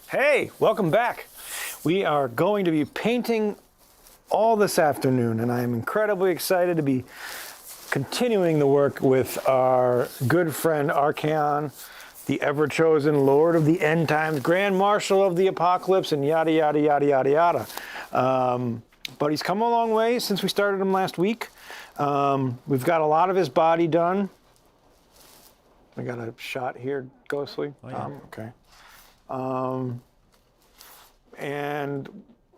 Hey, welcome back. We are going to be painting all this afternoon, and I am incredibly excited to be continuing the work with our good friend Archaon, the ever-chosen Lord of the End Times, Grand Marshal of the Apocalypse, and yada, yada, yada, yada, yada. But he's come a long way since we started him last week. We've got a lot of his body done. I got a shot here, Ghostly. Oh, yeah. Okay. And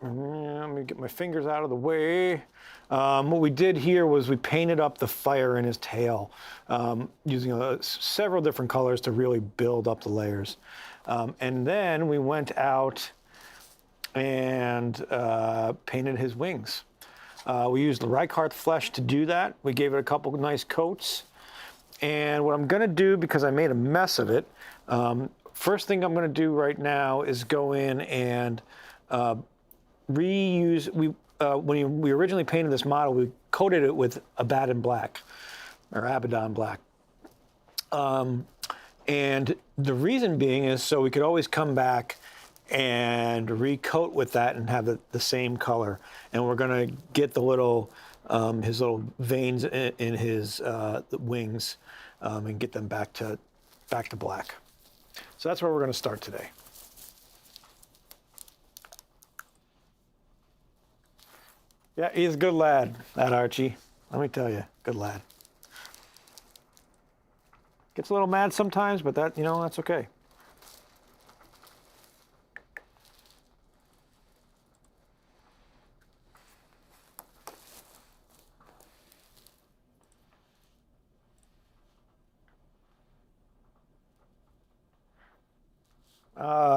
let me get my fingers out of the way. What we did here was we painted up the fire in his tail using several different colors to really build up the layers. And then we went out and painted his wings. We used the Reichardt flesh to do that. We gave it a couple nice coats. And what I'm going to do, because I made a mess of it, first thing I'm going to do right now is go in and reuse. When we originally painted this model, we coated it with Abaddon black, or Abaddon black. And the reason being is so we could always come back and recoat with that and have the same color. And we're going to get the little his little veins in his wings and get them back to black. So that's where we're going to start today. Yeah, he's a good lad, that Archie. Let me tell you, good lad. Gets a little mad sometimes, but that's okay.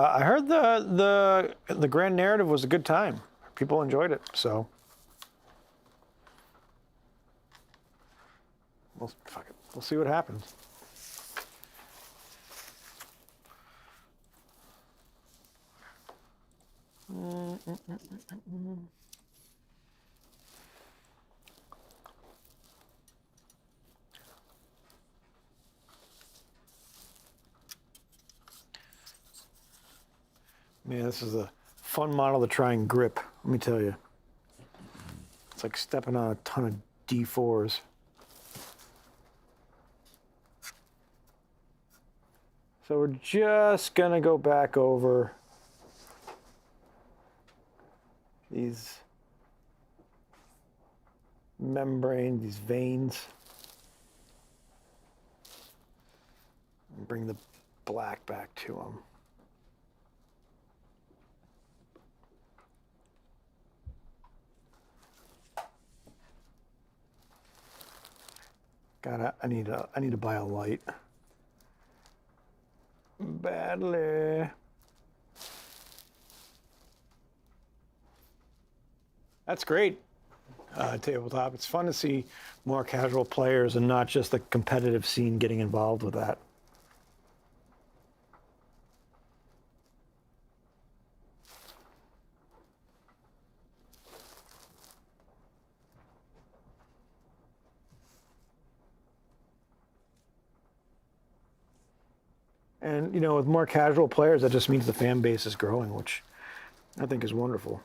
I heard the grand narrative was a good time. People enjoyed it, so. Well, fuck it. We'll see what happens. Man, this is a fun model to try and grip, let me tell you. It's like stepping on a ton of D4s. So we're just gonna go back over these membranes, these veins. And bring the black back to them. I need to buy a light. Badly. That's great, tabletop. It's fun to see more casual players and not just the competitive scene getting involved with that. And, with more casual players, that just means the fan base is growing, which I think is wonderful.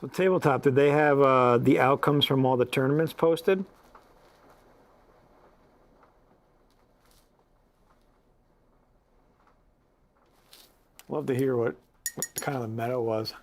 So tabletop, did they have the outcomes from all the tournaments posted? Love to hear what kind of the meta was.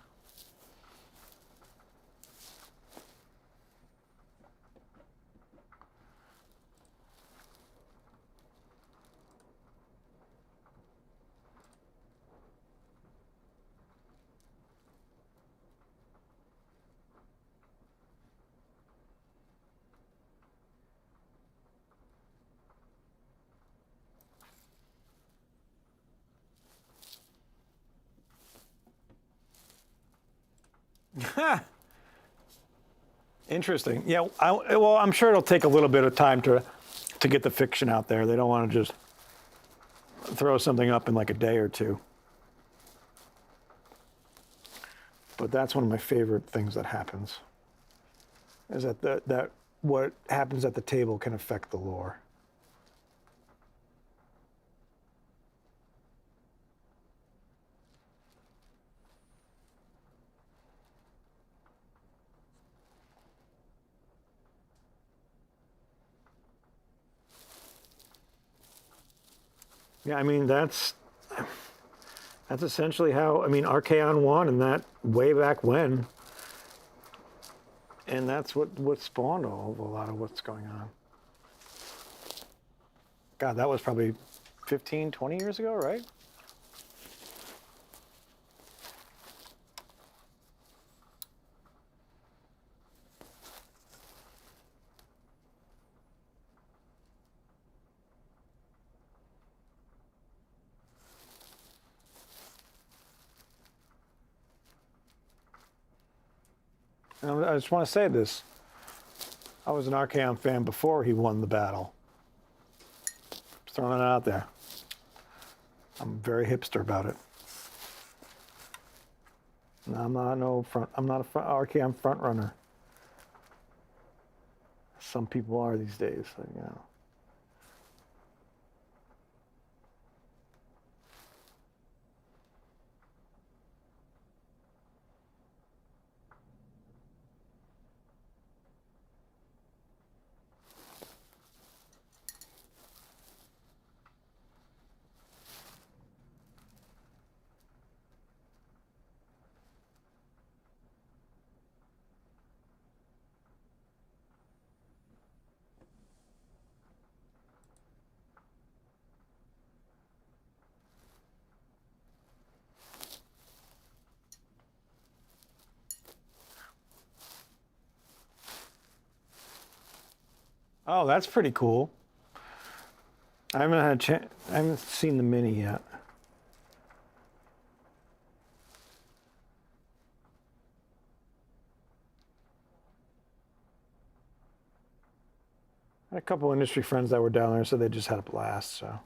Interesting. Yeah. Well, I'm sure it'll take a little bit of time to get the fiction out there. They don't want to just throw something up in like a day or two. But that's one of my favorite things that happens. Is that what happens at the table can affect the lore. Yeah, I mean that's essentially how Archaon won, and that way back when, and that's what spawned a lot of what's going on. God, that was probably 15, 20 years ago, right? And I just want to say this. I was an Archaon fan before he won the battle. Just throwing it out there. I'm very hipster about it. No, I'm not a Archaon front runner. Some people are these days, you know. Oh, that's pretty cool. I haven't had a chance. I haven't seen the mini yet. I had a couple industry friends that were down there, so they just had a blast. So.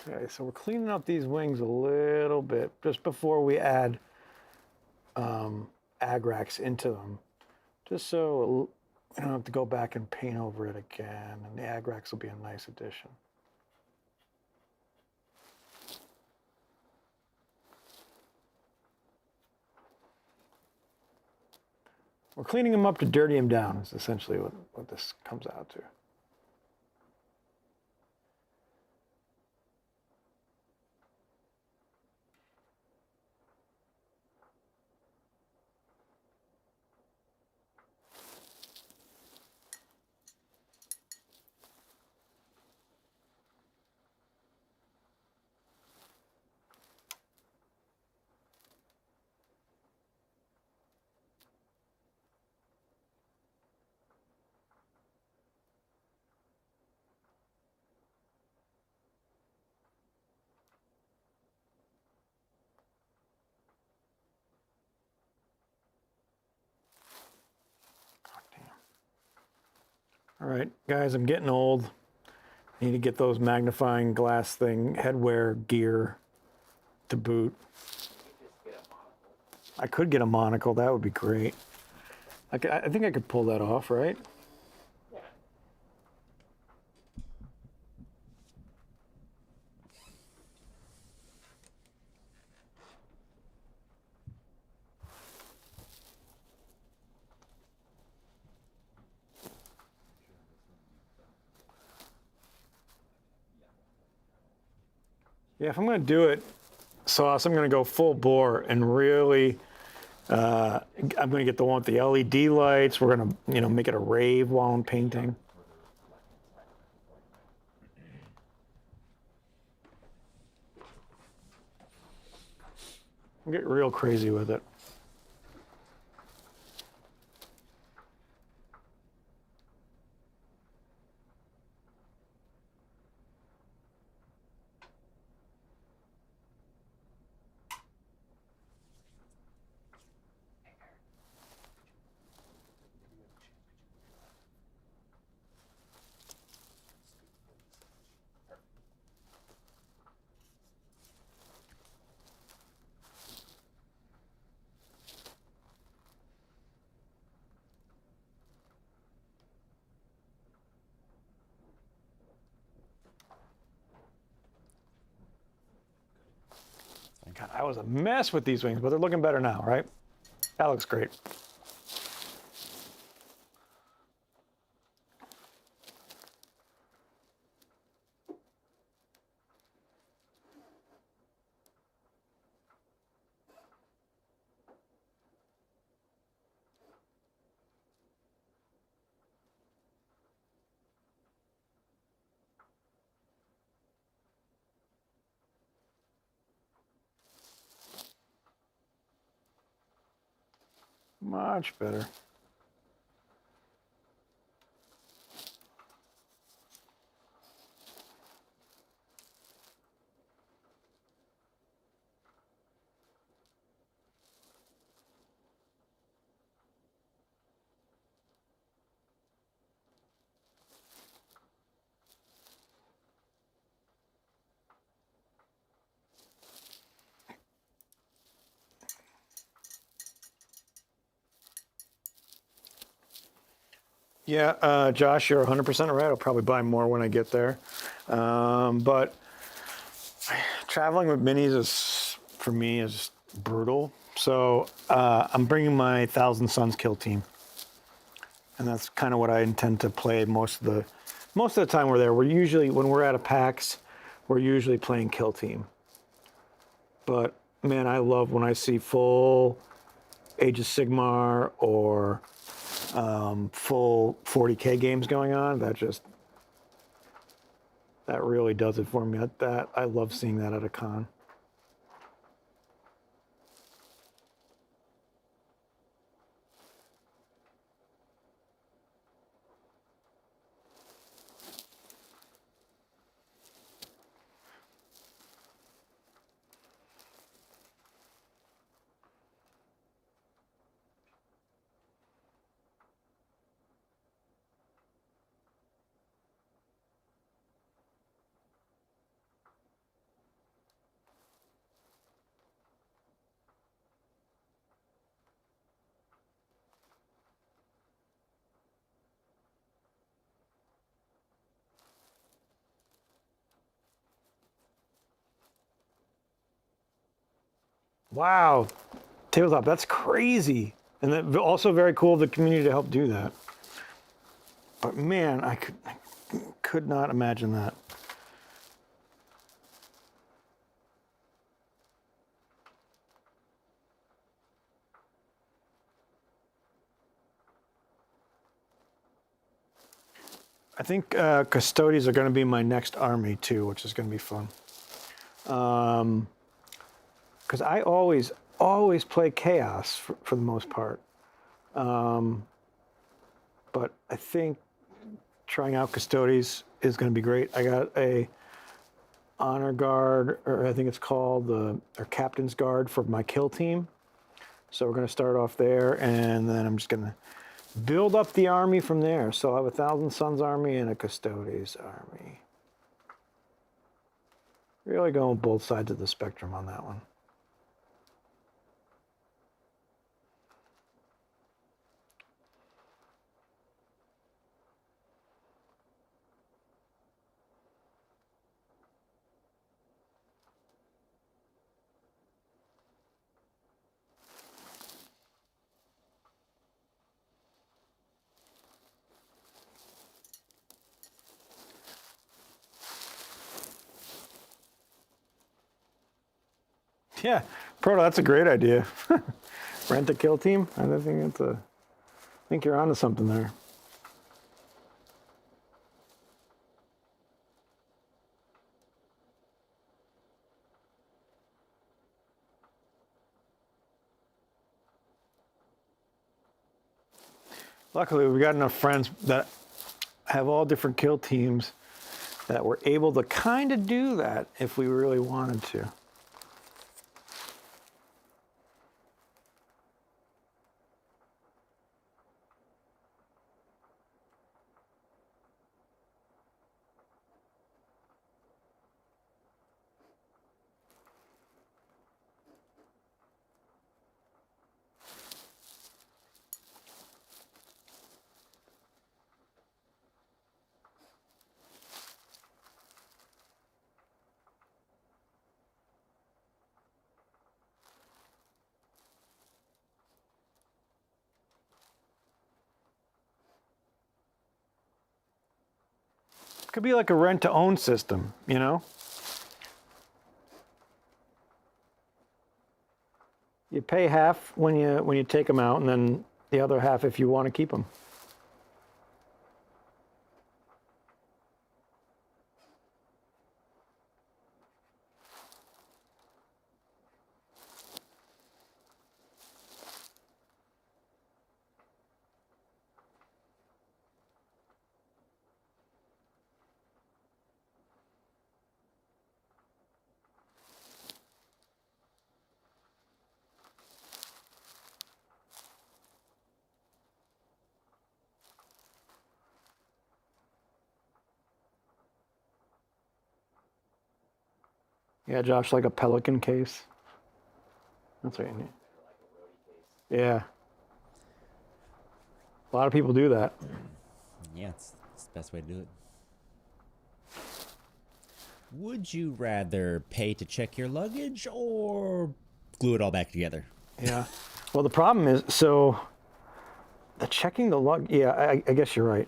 Okay, so we're cleaning up these wings a little bit just before we add agrax into them, just so we don't have to go back and paint over it again, and the agrax will be a nice addition. We're cleaning them up to dirty them down is essentially what this comes out to. All right, guys, I'm getting old. I need to get those magnifying glass thing, headwear gear to boot. I could get a monocle. That would be great. I think I could pull that off, right? Yeah, if I'm going to do it, Sauce, I'm going to go full bore and really, I'm going to get the one with the LED lights. We're going to, make it a rave while I'm painting. Get real crazy with it. God, I was a mess with these wings, but they're looking better now, right? That looks great. Much better. Yeah, Josh, you're 100% right. I'll probably buy more when I get there. But traveling with minis is, for me, is brutal. So I'm bringing my Thousand Suns kill team, and that's kind of what I intend to play most of the time we're there. We're usually, when we're at a PAX, we're usually playing kill team. But man, I love when I see full Age of Sigmar or full 40K games going on. That really does it for me. That I love seeing that at a con. Wow, tabletop, that's crazy. And then also very cool of the community to help do that. But man, I could not imagine that. I think custodies are going to be my next army too, which is going to be fun. Because I always play chaos for the most part. But I think trying out custodies is going to be great. I got a honor guard, or I think it's called or captain's guard for my kill team. So we're going to start off there, and then I'm just going to build up the army from there. So I have a Thousand Sons army and a Custodes army. Really going both sides of the spectrum on that one. Yeah, Proto, that's a great idea. Rent a kill team. I think you're onto something there. Luckily, we got enough friends that have all different kill teams that we're able to kind of do that if we really wanted to. Could be like a rent-to-own system, you know? You pay half when you take them out, and then the other half if you want to keep them. Yeah, Josh, like a Pelican case. That's what you need. Yeah. A lot of people do that. Yeah, it's the best way to do it. Would you rather pay to check your luggage or glue it all back together? Yeah. Well, the problem is, so the checking the lug. Yeah, I guess you're right.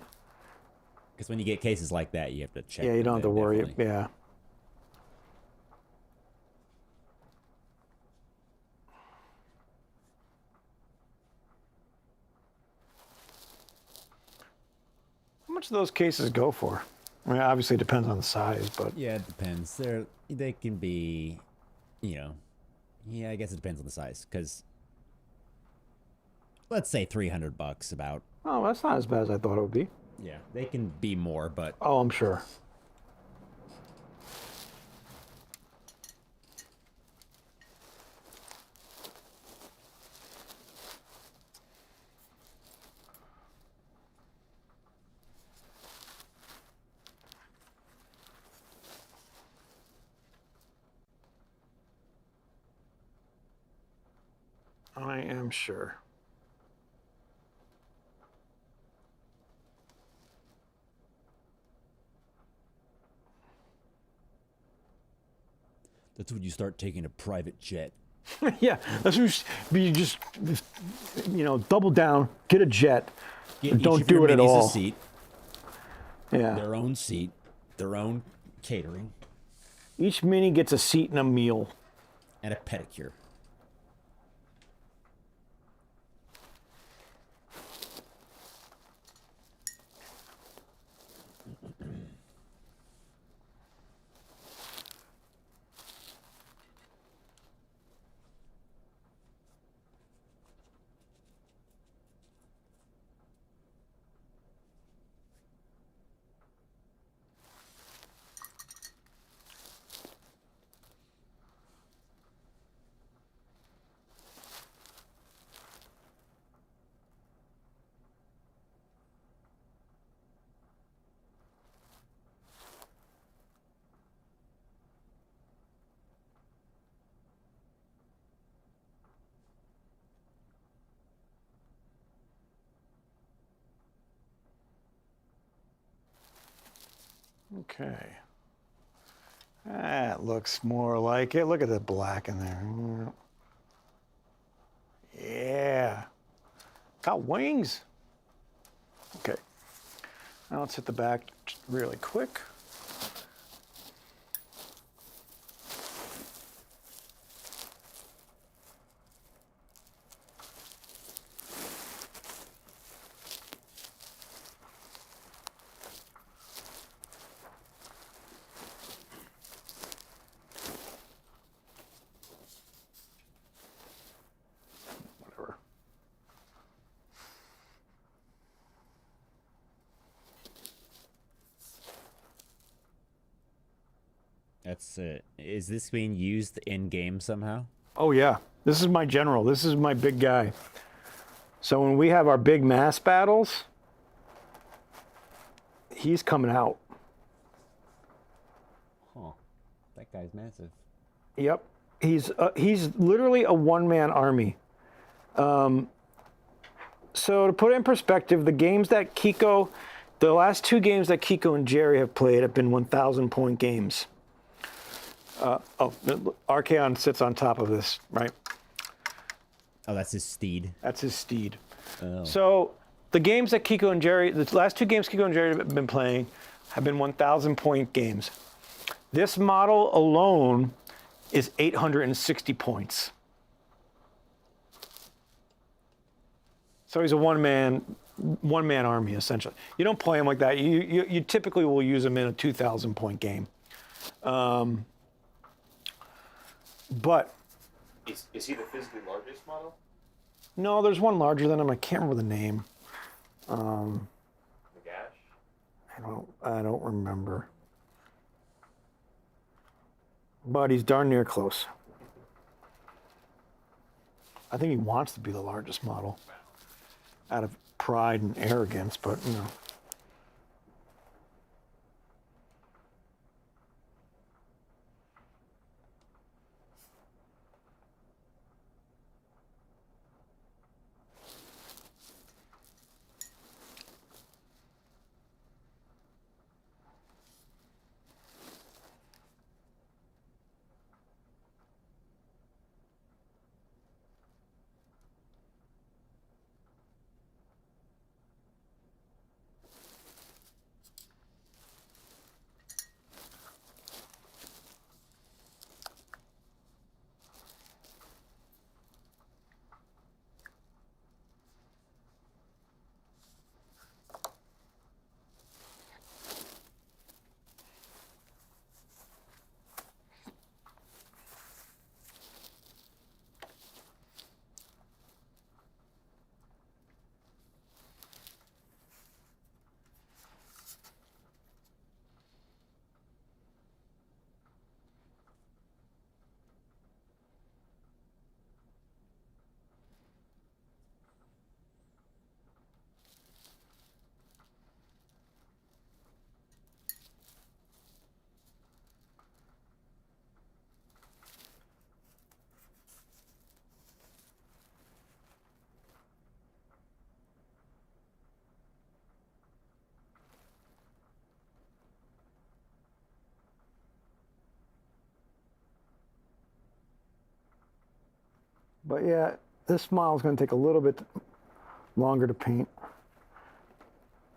Because when you get cases like that, you have to check. Yeah, you don't have to worry. Definitely. Yeah. How much do those cases go for? I mean, obviously it depends on the size, but Yeah, it depends. They can be, yeah, I guess it depends on the size. Because let's say $300 about. oh, that's not as bad as I thought it would be. Yeah, they can be more, but Oh, I'm sure. I am sure. that's when you start taking a private jet. Yeah, that's what you just double down, get a jet, Get don't each of your do it at minis all. a seat, Yeah, their own seat, their own catering, each mini gets a seat and a meal. and a pedicure. Okay. That looks more like it. Look at the black in there. Yeah. Got wings. Okay. Now let's hit the back really quick. Whatever. That's it. Is this being used in game somehow? Oh yeah, this is my general. This is my big guy. So when we have our big mass battles, he's coming out. Huh. That guy's massive. Yep, he's literally a one-man army. So to put it in perspective, the last two games that Kiko and Jerry have played have been 1,000-point games. Archaon sits on top of this, right? Oh, that's his steed. That's his steed. Oh. So the last two games Kiko and Jerry have been playing have been 1,000-point games. This model alone is 860 points. So he's a one-man army, essentially. You don't play him like that. You typically will use him in a 2,000-point game. But Is he the physically largest model? no, there's one larger than him. I can't remember the name. Nagash? I don't remember. But he's darn near close. I think he wants to be the largest model out of pride and arrogance, but you know. But yeah, this model is going to take a little bit longer to paint.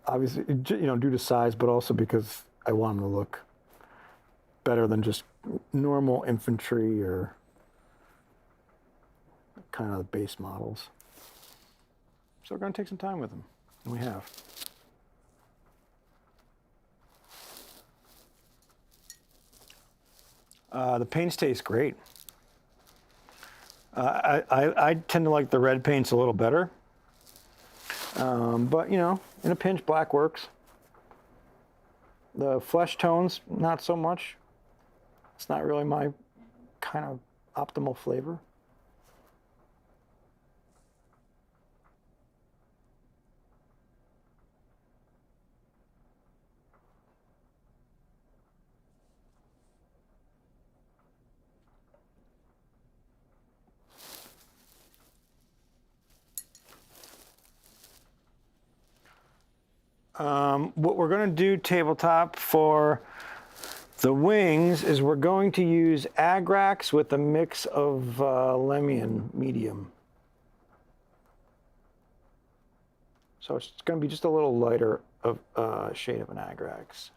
Obviously, due to size, but also because I want him to look better than just normal infantry or kind of the base models. So we're going to take some time with him, and we have. The paints taste great. I tend to like the red paints a little better. But, in a pinch, black works. The flesh tones, not so much. It's not really my kind of optimal flavor. What we're going to do tabletop for the wings is we're going to use Agrax with a mix of Lemian medium. So it's going to be just a little lighter of shade of an Agrax.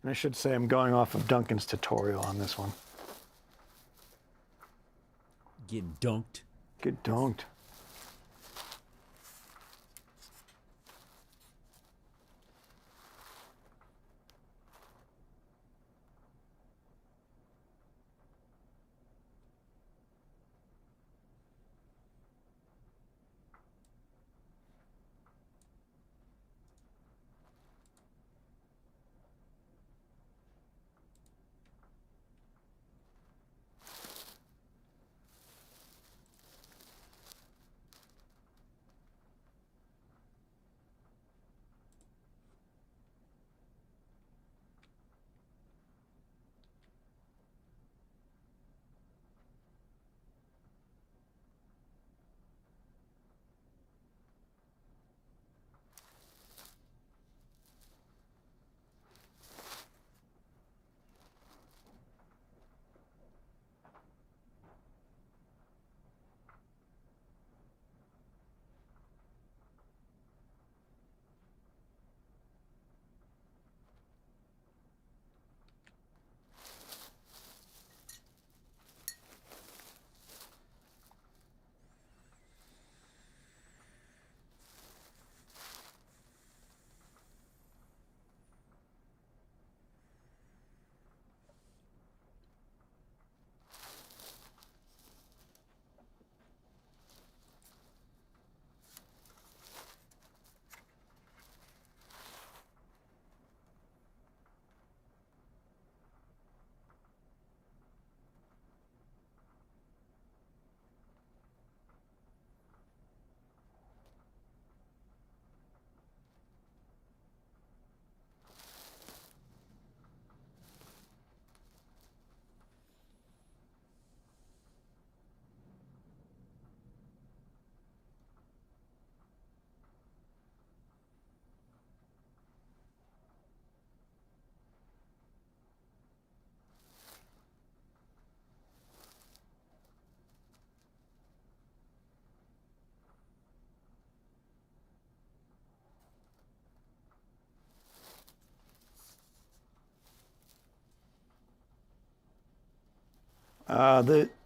And I should say I'm going off of Duncan's tutorial on this one. Get dunked. Get dunked.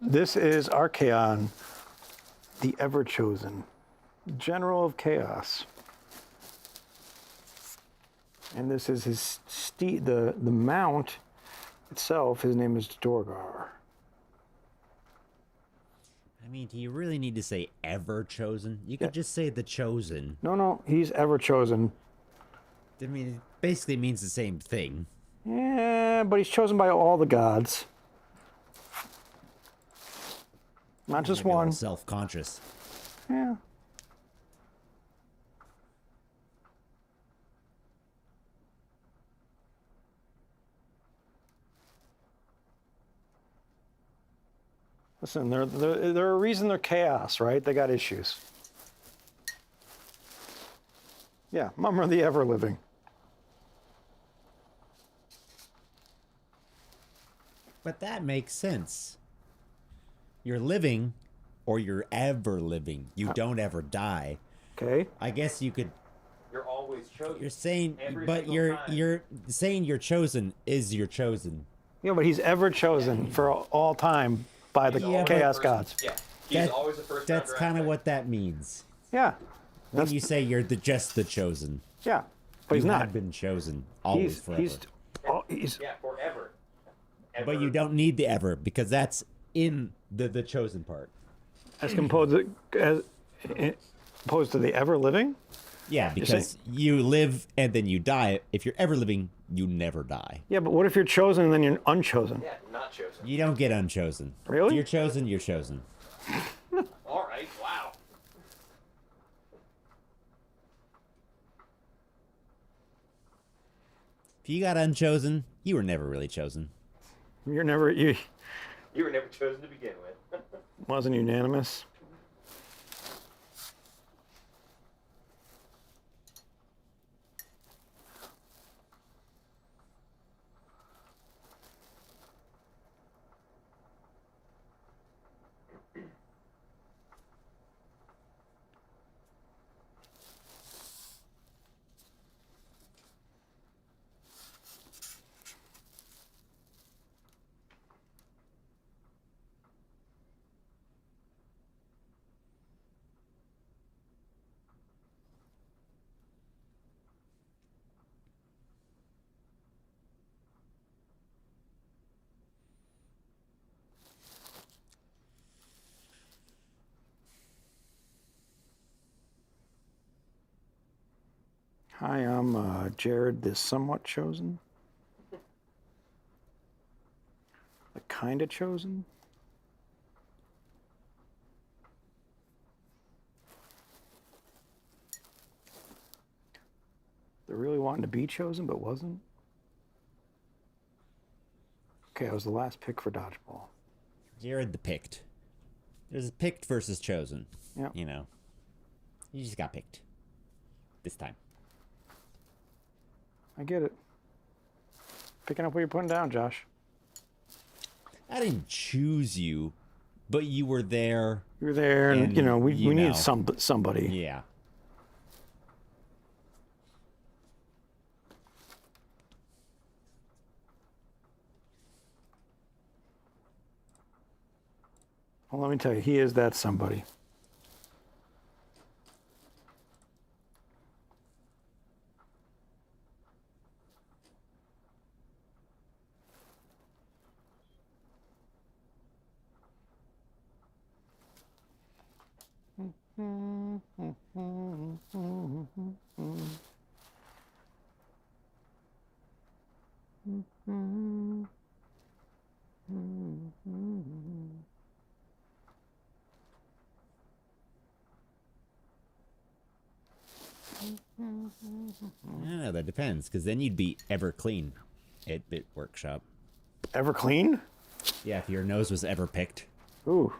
This is Archaon, the Ever-Chosen, General of Chaos. And this is his the mount itself. His name is Dorgar. I mean, do you really need to say ever chosen? You could just say the chosen. No, he's Ever-Chosen. I mean, it basically means the same thing. Yeah, but he's chosen by all the gods. Not just Maybe a one. little self-conscious. Yeah. Listen, they're a reason they're chaos, right? They got issues. Yeah, Mummer the Ever-Living. But that makes sense. You're living, or you're ever living. You don't ever die. Okay. I guess you could. You're always chosen. You're saying, Every but single time. you're saying you're chosen is you're chosen. Yeah, but he's Ever-Chosen for all time by the He's always chaos the first- gods. Yeah, he's That- always the first. That's round kind of draft what that means. Yeah. When That's, you say you're just the chosen, yeah. But he's you not. have been chosen always forever. He's pick. Yeah, forever. But you don't need the ever because that's in the chosen part. as opposed to the Ever-Living. Yeah, because you live and then you die. If you're ever living, you never die. Yeah, but what if you're chosen and then you're unchosen? Yeah, not chosen. You don't get unchosen. Really? If you're chosen, you're chosen. All right. Wow. If you got unchosen, you were never really chosen. You You were never chosen to begin with. wasn't unanimous. Hi, I'm Jared, the somewhat chosen. The kinda chosen. They're really wanting to be chosen, but wasn't. Okay, I was the last pick for dodgeball. Jared the picked. There's picked versus chosen. Yeah. You know. You just got picked. This time. I get it. Picking up what you're putting down, Josh. I didn't choose you, but you were there. You were there, and And you know we you know. needed somebody. Yeah. Well, let me tell you, he is that somebody. I don't know, that depends, because then you'd be ever clean at Bit Workshop. Ever clean? Yeah, if your nose was ever picked. Ooh.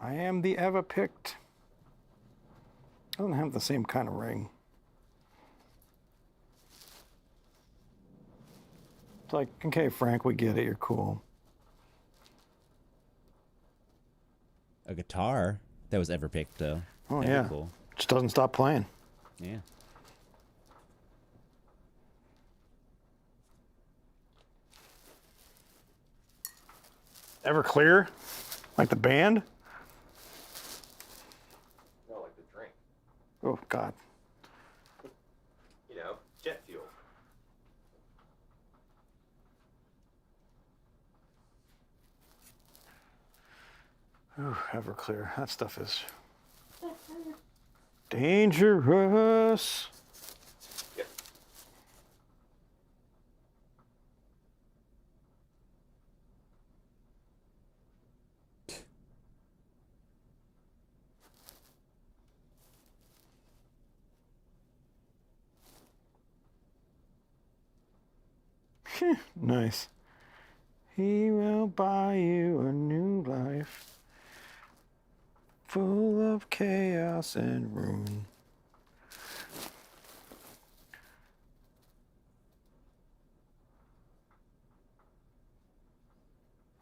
I am the ever picked. Doesn't have the same kind of ring. It's like, okay, Frank, we get it. You're cool. A guitar that was ever picked, though. Oh, That'd be yeah. cool. Just doesn't stop playing. Yeah. Everclear? Like the band? No, like the drink. Oh, God. You know, jet fuel. Ooh, Everclear. That stuff is dangerous. Yep. Nice. He will buy you a new life, full of chaos and ruin.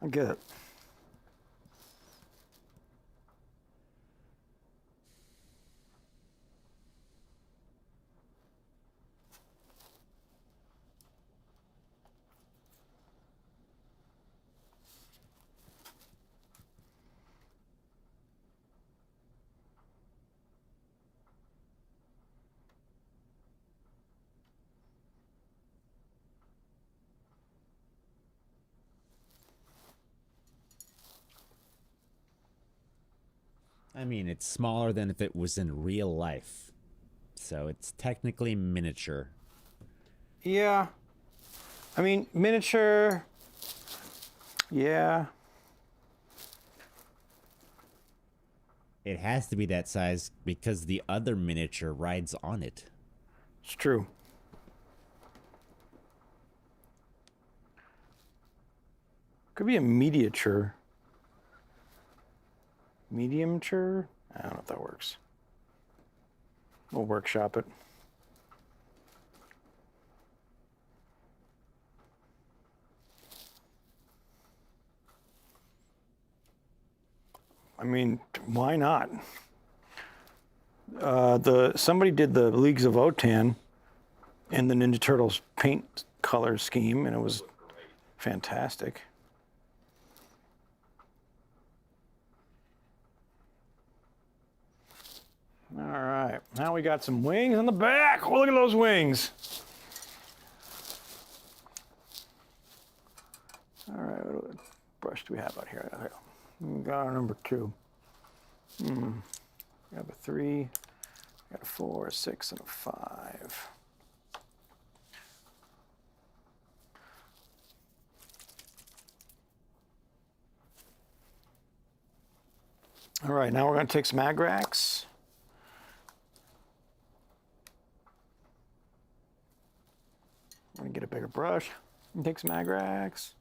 I get it. I mean, it's smaller than if it was in real life. So it's technically miniature. Yeah. I mean, miniature. Yeah. It has to be that size because the other miniature rides on it. It's true. Could be a miniature. Mediumture? I don't know if that works. We'll workshop it. I mean, why not? Somebody did the Leagues of Wotan in the Ninja Turtles paint color scheme, and it was fantastic. All right, now we got some wings on the back. Oh, look at those wings. All right, what brush do we have out here? We got our number 2. We have a 3, we got a 4, a 6, and a 5. All right, now we're going to take some Agrax. I'm going to get a bigger brush and take some Agrax.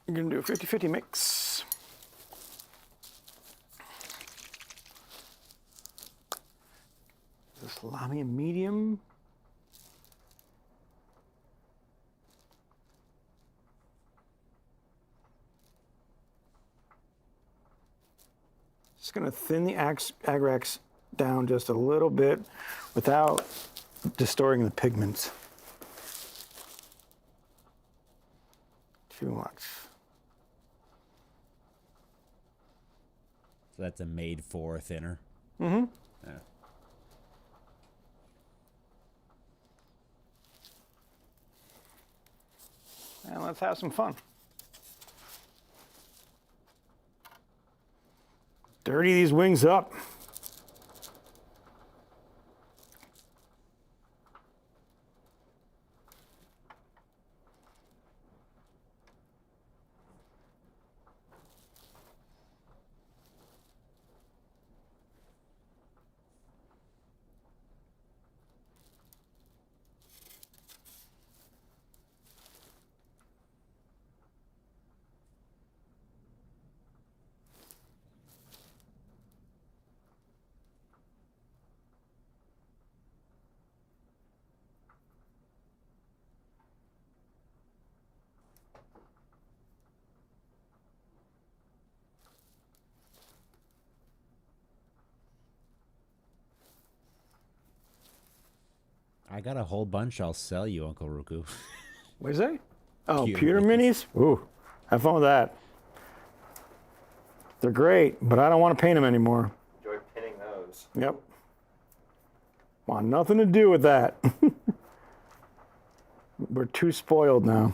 You're going to do a 50-50 mix. This Lamy medium. Just going to thin the Agrax down just a little bit without distorting the pigments too much. So that's a made for thinner. Mm-hmm. Yeah. And let's have some fun. Dirty these wings up. I got a whole bunch I'll sell you, Uncle Ruku. What is that? Oh, Pewter pewter minis? Ooh, have fun with that. They're great, but I don't want to paint them anymore. Enjoy pinning those. Yep. Want nothing to do with that. We're too spoiled now.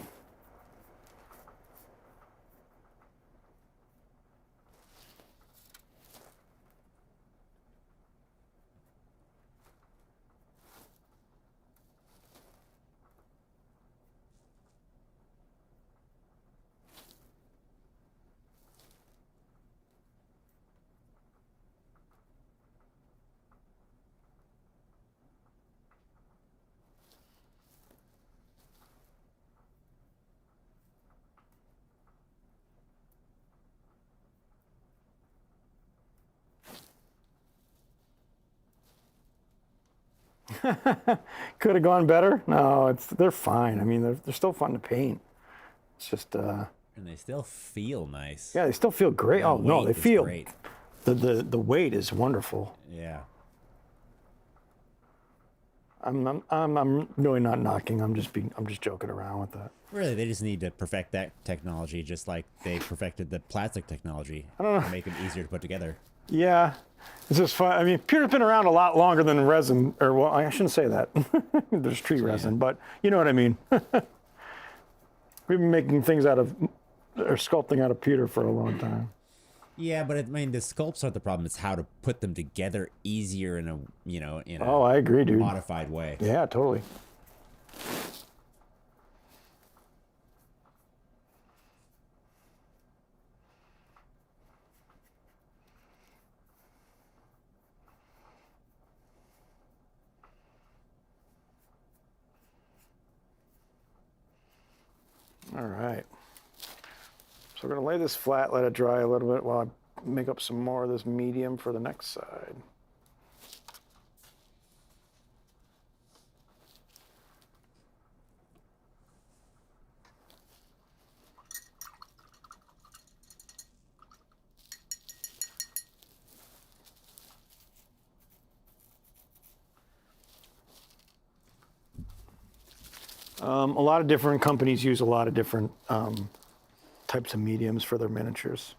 Could have gone better. No, they're fine. I mean, they're still fun to paint. It's just And they still feel nice. yeah, they still feel great. The Oh no, weight they is feel great. the weight is wonderful. Yeah. I'm really not knocking. I'm just joking around with that. Really, they just need to perfect that technology, just like they perfected the plastic technology don't know. to make them easier to put together. Yeah, it's just fun. I mean, pewter's been around a lot longer than resin, or well, I shouldn't say that. There's tree resin, but you know what I mean. We've been making things out of, or sculpting out of pewter for a long time. Yeah, but I mean, the sculpts aren't the problem. It's how to put them together easier in a Oh, I agree, dude. modified way. Yeah, totally. All right. So we're gonna lay this flat, let it dry a little bit while I make up some more of this medium for the next side. A lot of different companies use a lot of different types of mediums for their miniatures.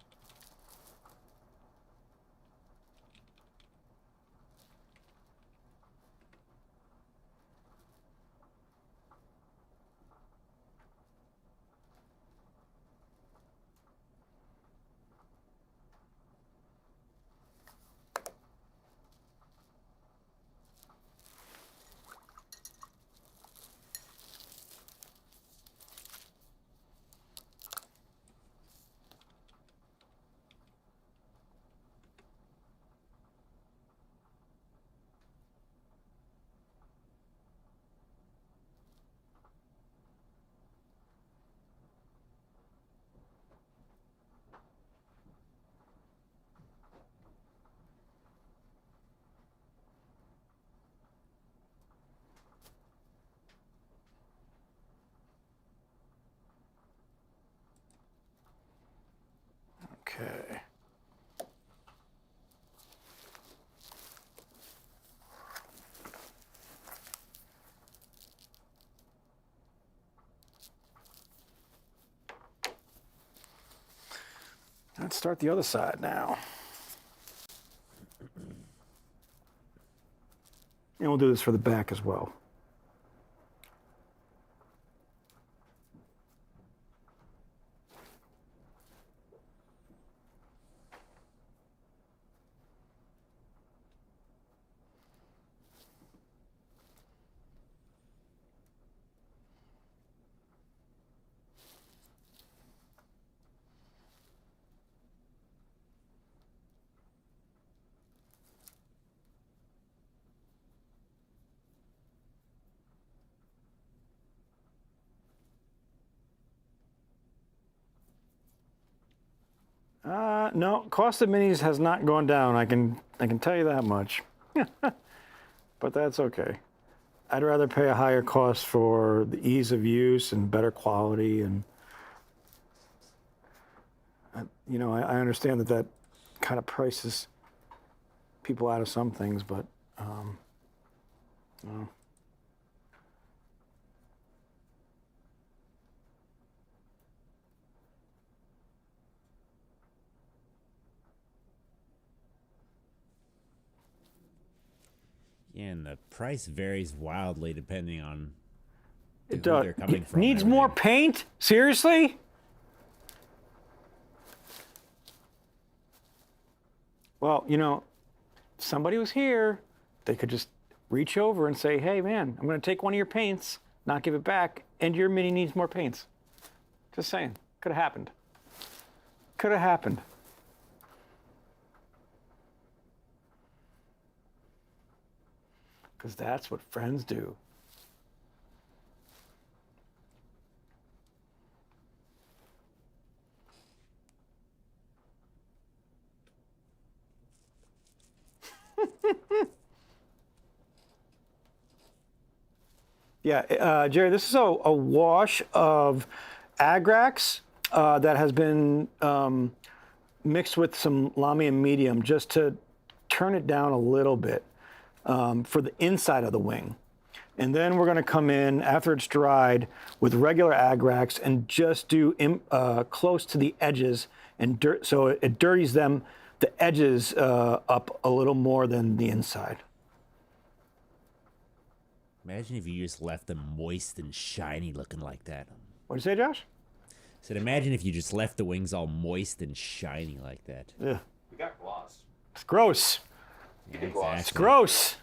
Okay. Let's start the other side now. And we'll do this for the back as well. No, cost of minis has not gone down. I can tell you that much. But that's okay. I'd rather pay a higher cost for the ease of use and better quality, and I understand that kind of prices people out of some things, but no. Yeah, and the price varies wildly depending on who It they're coming from. and needs more everything. paint? Seriously? Well, somebody was here. They could just reach over and say, hey, man, I'm going to take one of your paints, not give it back, and your mini needs more paints. Just saying. Could have happened. Could have happened. Because that's what friends do. Yeah, Jerry, this is a wash of Agrax that has been mixed with some Lamium medium just to turn it down a little bit for the inside of the wing. And then we're going to come in after it's dried with regular Agrax and just do close to the edges and dirt, so it dirties them, the edges up a little more than the inside. Imagine if you just left them moist and shiny looking like that. What'd you say, Josh? I said, imagine if you just left the wings all moist and shiny like that. Yeah. We got gloss. It's gross. You can do gloss. It's gross.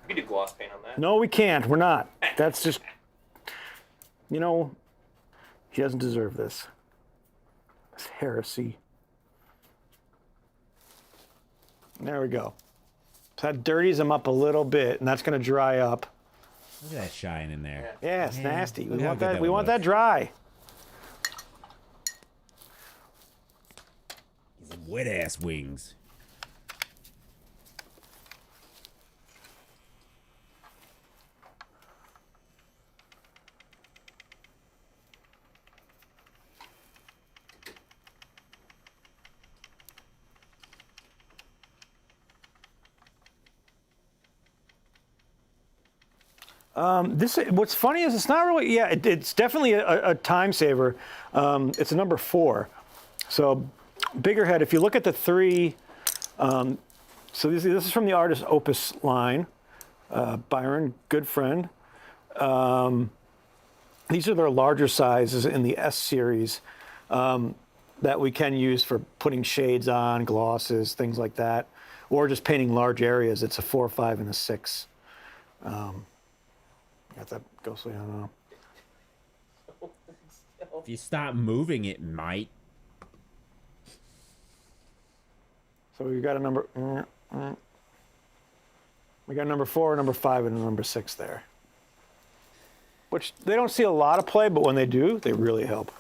We can do gloss paint on that. No, we can't. We're not. That's just, you know, he doesn't deserve this. It's heresy. There we go. So that dirties them up a little bit, and that's going to dry up. Look at that shine in there. Yeah, it's Man, nasty. We look how want good that. that We would want look. that dry. Some wet ass wings. What's funny is it's not really. Yeah, it's definitely a time saver. It's a number 4, so bigger head. If you look at the 3, so this is from the artist Opus line, Byron, good friend. These are their larger sizes in the S series that we can use for putting shades on, glosses, things like that, or just painting large areas. It's a 4, 5, and a 6. Got that ghostly, I don't know. If you stop moving, it might. So we got a number. We got number 4, number 5, and a number 6 there. Which they don't see a lot of play, but when they do, they really help.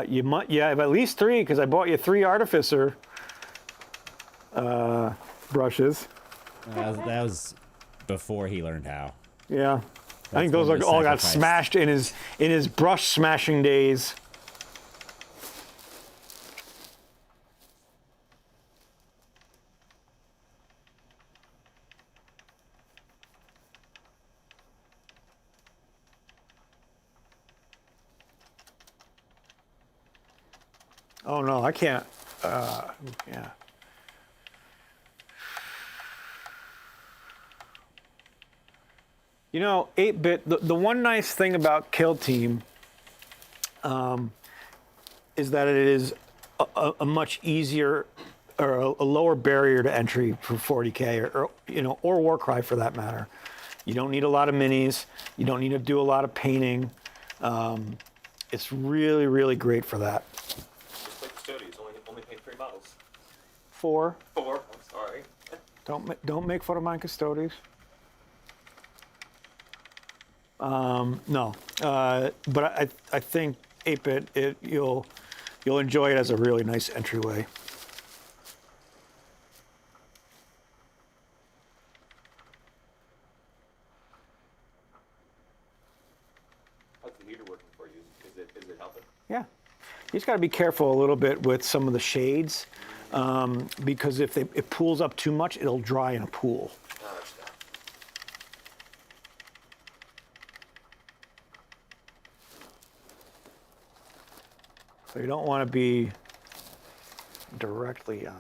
You have at least 3 because I bought you 3 Artificer brushes. That was before he learned how. Yeah, I think That's those one of the all got sacrifice. smashed in his brush smashing days. Oh no, I can't. Yeah. You know, 8-bit. The one nice thing about Kill Team is that it is a much easier or a lower barrier to entry for 40K or Warcry for that matter. You don't need a lot of minis. You don't need to do a lot of painting. It's really, really great for that. Just like custodians, only paint 3 models. 4. 4. I'm sorry. Don't make fun of my custodians. No, but I think 8-bit you'll enjoy it as a really nice entryway. How's the heater working for you? Is it helping? Yeah, you just got to be careful a little bit with some of the shades because if it pools up too much, it'll dry in a pool. No, that's not. So you don't want to be directly on.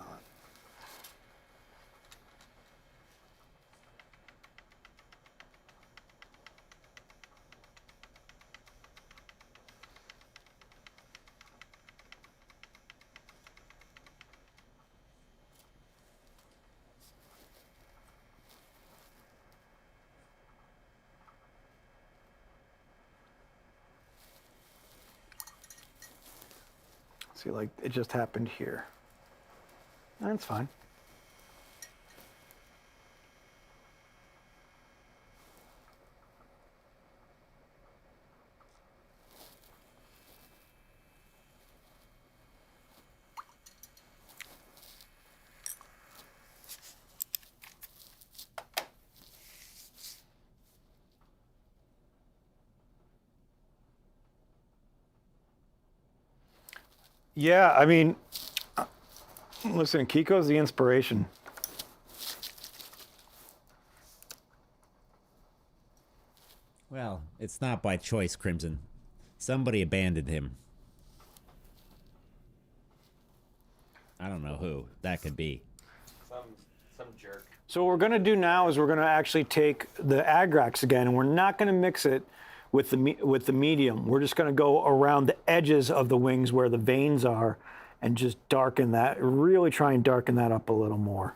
See, like it just happened here. That's fine. Yeah, I mean, listen, Kiko's the inspiration. Well, it's not by choice, Crimson. Somebody abandoned him. I don't know who. That could be. Some jerk. So what we're going to do now is we're going to actually take the Agrax again, and we're not going to mix it with the medium. We're just going to go around the edges of the wings where the veins are and just darken that, really try and darken that up a little more.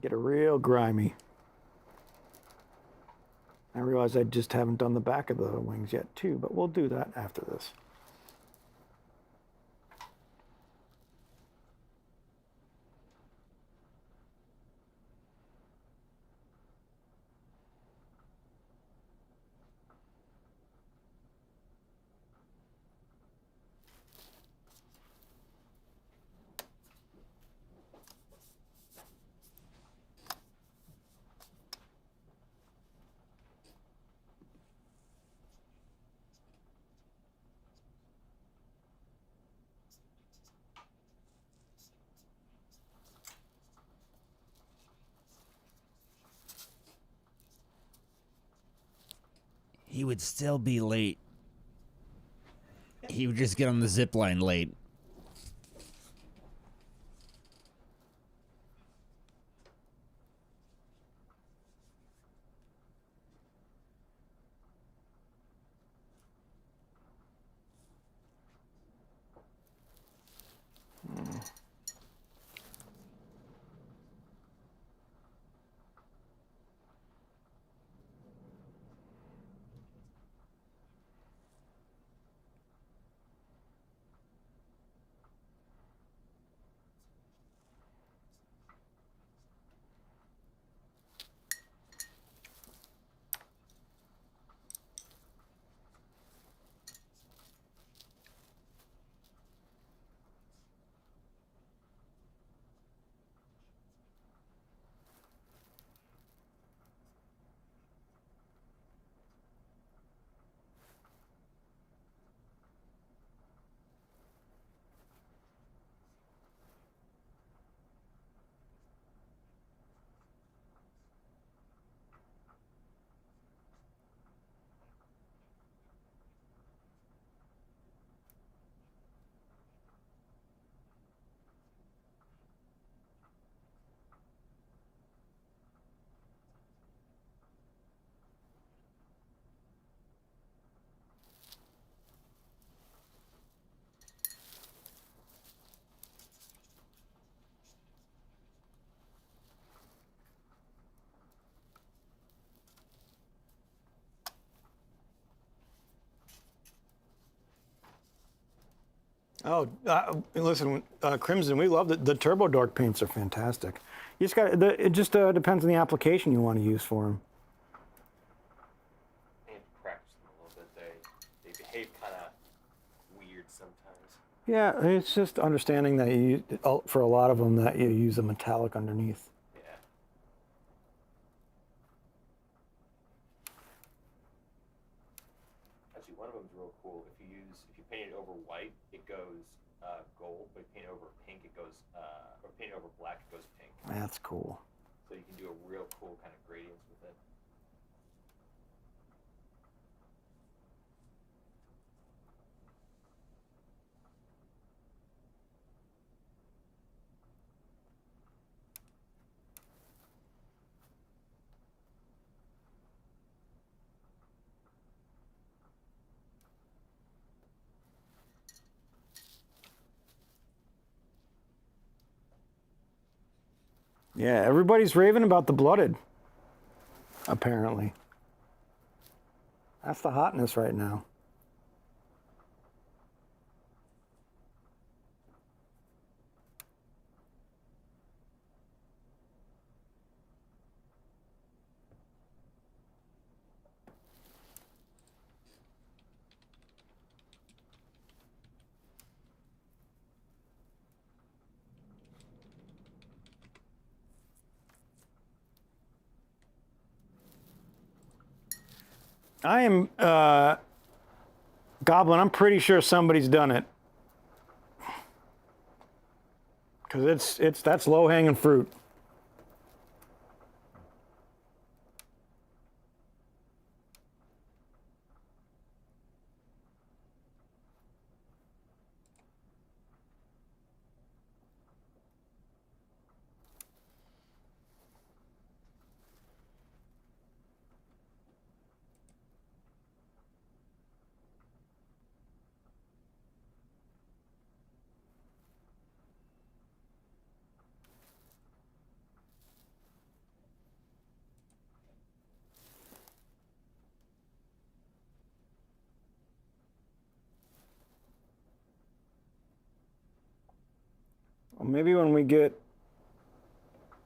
Get a real grimy. I realize I just haven't done the back of the wings yet too, but we'll do that after this. He would still be late. He would just get on the zip line late. Oh, listen, Crimson, we love the Turbo Dork paints are fantastic. You just got it. Just depends on the application you want to use for them. I need to practice them a little bit. They behave kind of weird sometimes. Yeah, it's just understanding that for a lot of them that you use a metallic underneath. Yeah. Actually, one of them's real cool. If you paint it over white, it goes gold. But if you paint it over pink, it goes or paint it over black, it goes pink. That's cool. So you can do a real cool kind of gradients with it. Yeah, everybody's raving about the blooded. Apparently, that's the hotness right now. I am Goblin. I'm pretty sure somebody's done it. Because that's low hanging fruit. Well, maybe when we get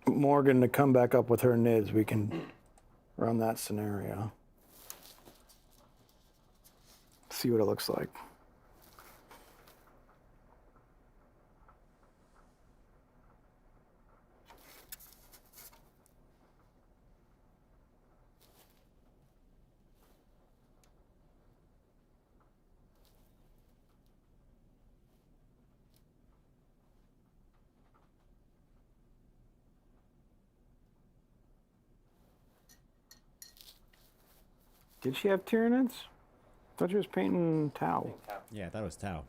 Morgan to come back up with her NIDS, we can run that scenario. See what it looks like. Did she have Tyranids? I thought she was painting Tau. Yeah, I thought it was Tau.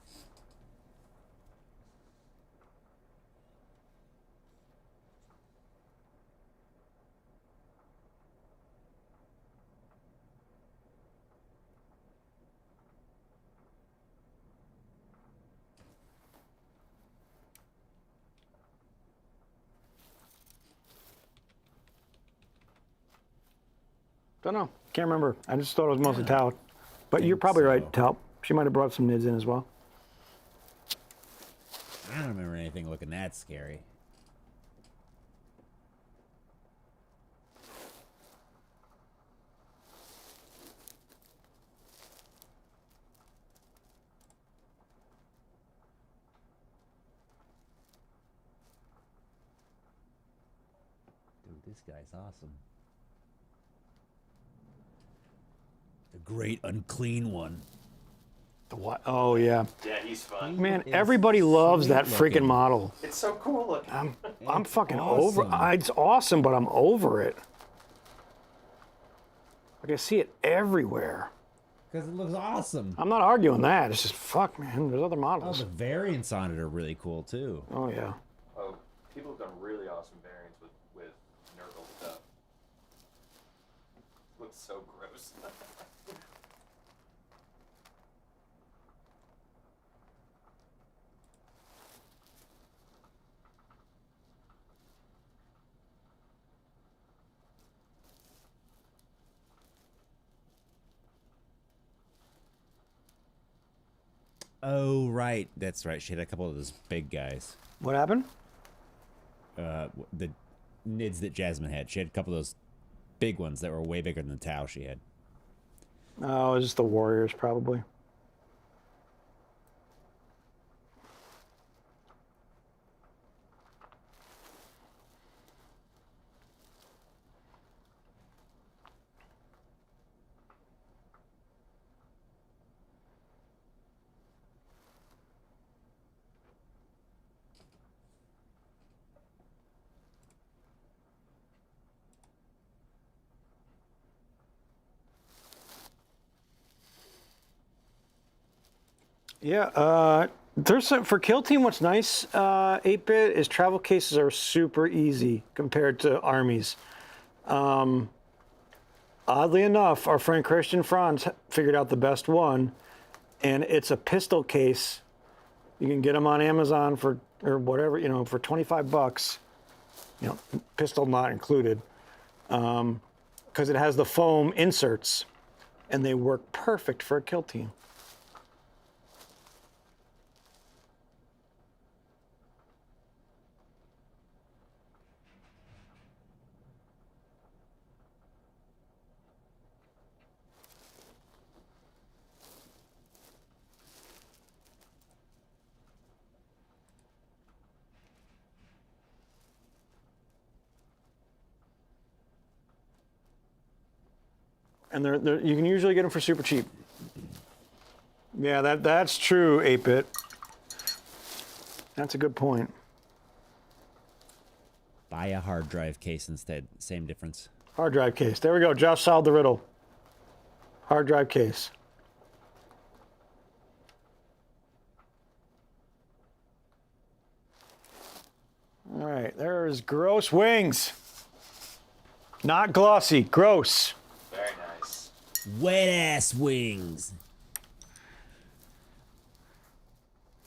Don't know. Can't remember. I just thought it was mostly Yeah. Tau. But you're Think probably so. right, Tau. She might have brought some NIDS in as well. I don't remember anything looking that scary. Dude, this guy's awesome. The great unclean one. The what? Oh, yeah. Yeah, he's fun. Man, It's everybody loves sweet that freaking looking. model. It's so cool looking. I'm It's fucking awesome. over. It's awesome, but I'm over it. Like I see it everywhere. Because it looks awesome. I'm not arguing that. It's just fuck, man. There's other Oh, models. the variants on it are really cool too. Oh yeah. Oh, people have done really awesome variants with Nurgle stuff. Looks so gross. Oh, right. That's right. She had a couple of those big guys. What happened? The NIDS that Jasmine had. She had a couple of those big ones that were way bigger than the Tau she had. Oh, it's just the Warriors probably. Yeah, there's some, for Kill Team, what's nice, 8-bit, is travel cases are super easy compared to armies. Oddly enough, our friend Christian Franz figured out the best one, and it's a pistol case. You can get them on Amazon for, or whatever, for 25 bucks. Pistol not included, because it has the foam inserts, and they work perfect for a Kill Team. And you can usually get them for super cheap. Yeah, that's true, 8-bit. That's a good point. Buy a hard drive case instead. Same difference. Hard drive case. There we go. Josh solved the riddle. Hard drive case. All right, there's gross wings. Not glossy, gross. Very nice. Wet ass wings.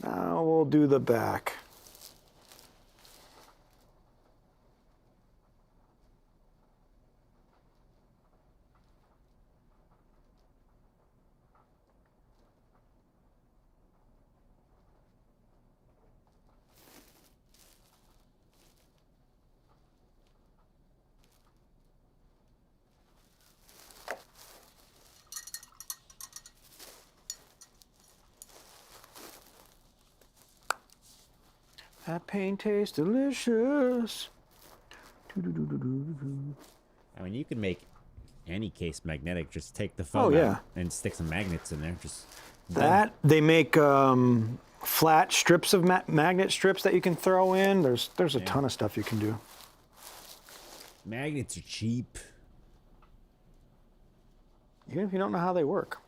Now we'll do the back. That paint tastes delicious. I mean, you can make any case magnetic. Just take the foam yeah. out and stick some magnets in there. Just That they make flat strips of magnet strips that you can throw in. There's a ton of stuff you can do. magnets are cheap. Even if you don't know how they work.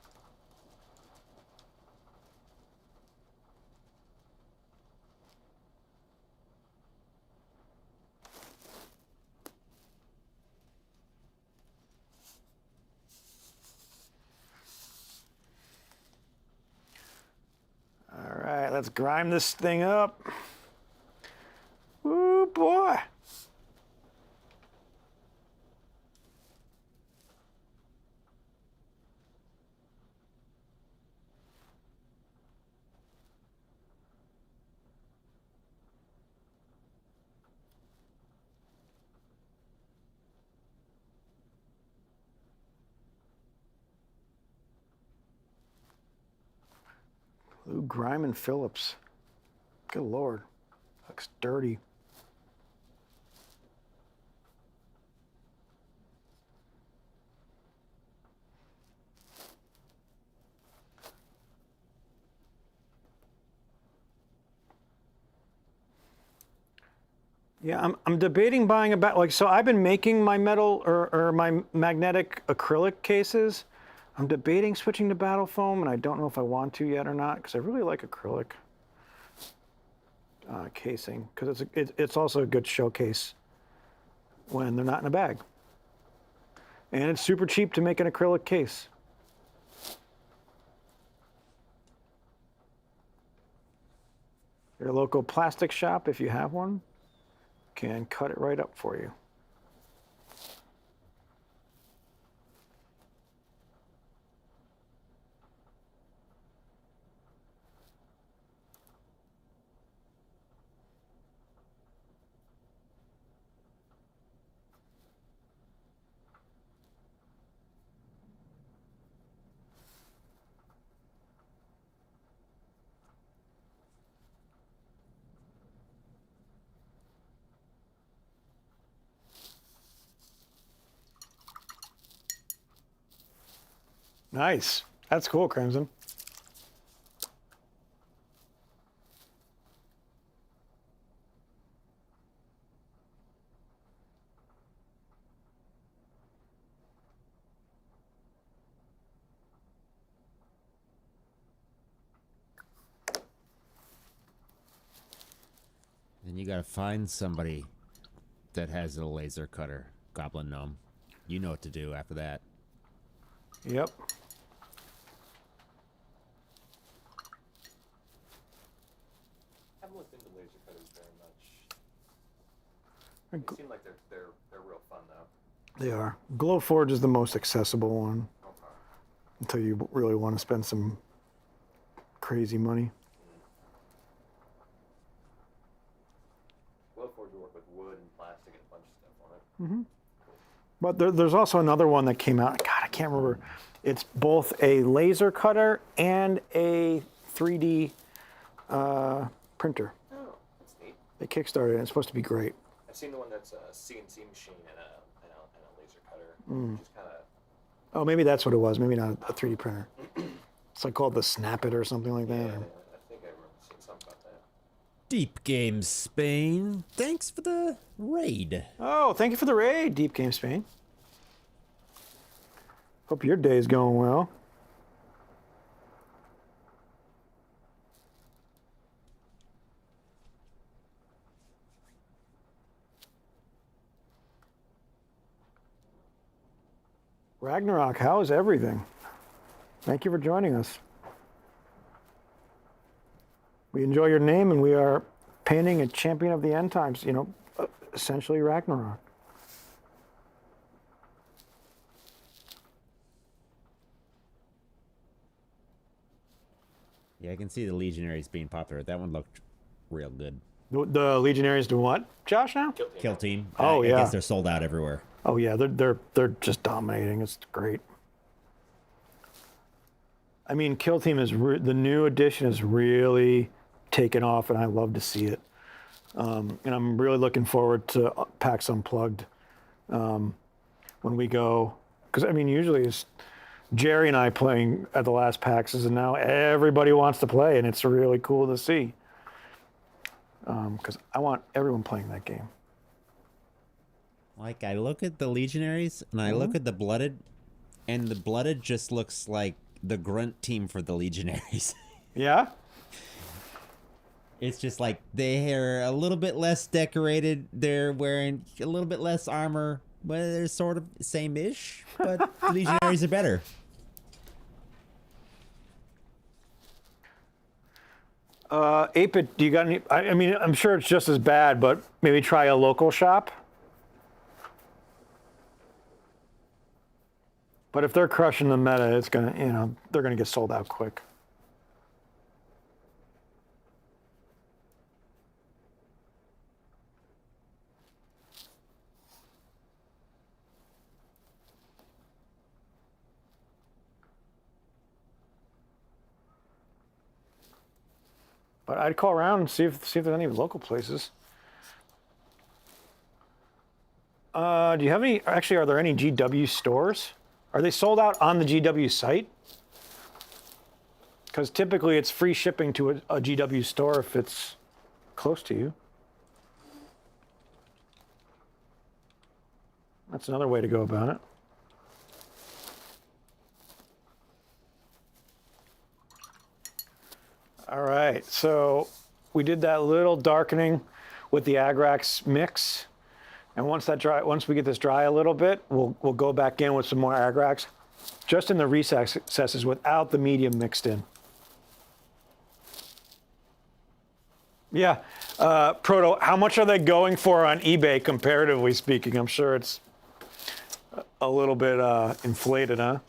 All right, let's grime this thing up. Ooh, boy. Ooh, Grime and Phillips. Good Lord. Looks dirty. Yeah, I'm debating buying so I've been making my metal or my magnetic acrylic cases. I'm debating switching to battle foam, and I don't know if I want to yet or not, because I really like acrylic casing, because it's also a good showcase when they're not in a bag. And it's super cheap to make an acrylic case. Your local plastic shop, if you have one, can cut it right up for you. Nice. That's cool, Crimson. Then you gotta find somebody that has a laser cutter, Goblin Gnome. You know what to do after that. Yep. I haven't looked into laser cutters very much. They seem like they're real fun though. They are. Glowforge is the most accessible one Okay. until you really want to spend some crazy money. Glowforge will work with wood and plastic and a bunch of stuff on it. Mm-hmm. But there's also another one that came out. God, I can't remember. It's both a laser cutter and a 3D printer. Oh, that's neat. They kickstarted it. It's supposed to be great. I've seen the one that's a CNC machine and a laser cutter, which is kind of Oh, maybe that's what it was. Maybe not a 3D printer. It's like called the Snap It or something like that. Yeah, or- I think I remember seeing something about that. Deep Game Spain, thanks for the raid. Oh, thank you for the raid, Deep Game Spain. Hope your day is going well. Ragnarok, how is everything? Thank you for joining us. We enjoy your name, and we are painting a champion of the end times, essentially Ragnarok. Yeah, I can see the Legionaries being popular. That one looked real good. The Legionaries do what, Josh, now? Kill Team. Oh, I yeah. guess they're sold out everywhere. Oh, yeah, they're just dominating. It's great. I mean, Kill Team the new edition is really taken off, and I love to see it. And I'm really looking forward to PAX Unplugged when we go. Because, I mean, usually it's Jerry and I playing at the last PAXs, and now everybody wants to play, and it's really cool to see. Because I want everyone playing that game. Like, I look at the Legionaries, and I look at the Blooded, and the Blooded just looks like the grunt team for the Legionaries. Yeah? It's just like they're a little bit less decorated. They're wearing a little bit less armor, but they're sort of same-ish. But the Legionaries are better. Apit, do you got any? I mean, I'm sure it's just as bad, but maybe try a local shop. But if they're crushing the meta, it's gonna, they're gonna get sold out quick. But I'd call around and see if there's any local places. Do you have any? Actually, are there any GW stores? Are they sold out on the GW site? Because typically it's free shipping to a GW store if it's close to you. That's another way to go about it. All right, so we did that little darkening with the Agrax mix. And once we get this dry a little bit, we'll go back in with some more Agrax, just in the recesses without the medium mixed in. Yeah, Proto, how much are they going for on eBay, comparatively speaking? I'm sure it's a little bit inflated, huh?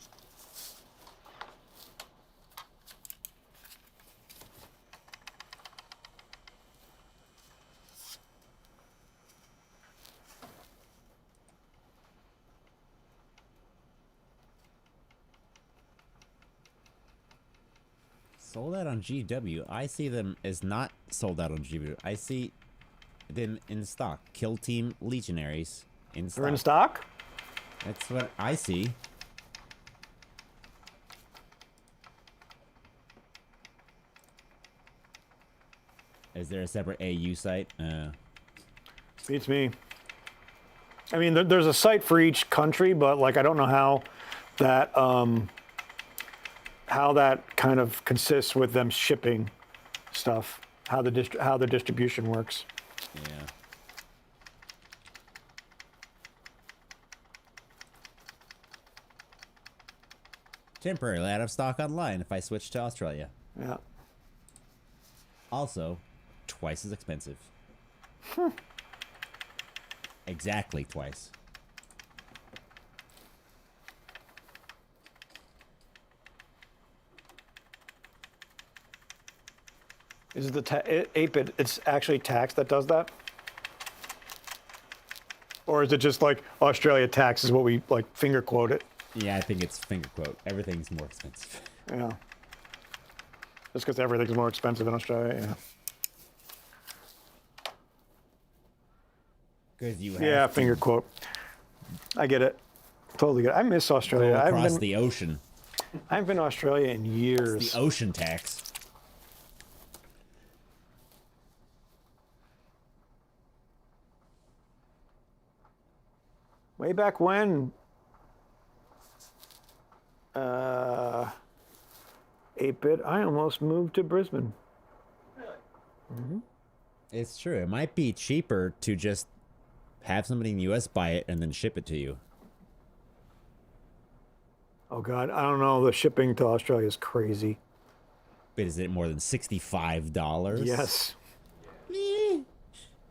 Sold out on GW. I see them as not sold out on GW. I see them in stock. Kill Team Legionaries in stock. They're in stock? That's what I see. Is there a separate AU site? Beats me. I mean, there's a site for each country, but like I don't know how that kind of consists with them shipping stuff. How the distribution works. Yeah. Temporarily out of stock online if I switch to Australia. Yeah. Also, twice as expensive. Exactly twice. Is it the 8-bit? It's actually tax that does that, or is it just like Australia tax is what we like finger quote it? Yeah, I think it's finger quote. Everything's more expensive. Yeah. Just because everything's more expensive in Australia. Yeah. Because you have Yeah, to- finger quote. I get it. Totally good. I miss Go Australia. across the ocean. I haven't been to Australia in years. The ocean tax. Way back when, 8-bit, I almost moved to Brisbane. It's true. It might be cheaper to just have somebody in the U.S. buy it and then ship it to you. Oh God, I don't know. The shipping to Australia is crazy. But is it more than $65? Yes.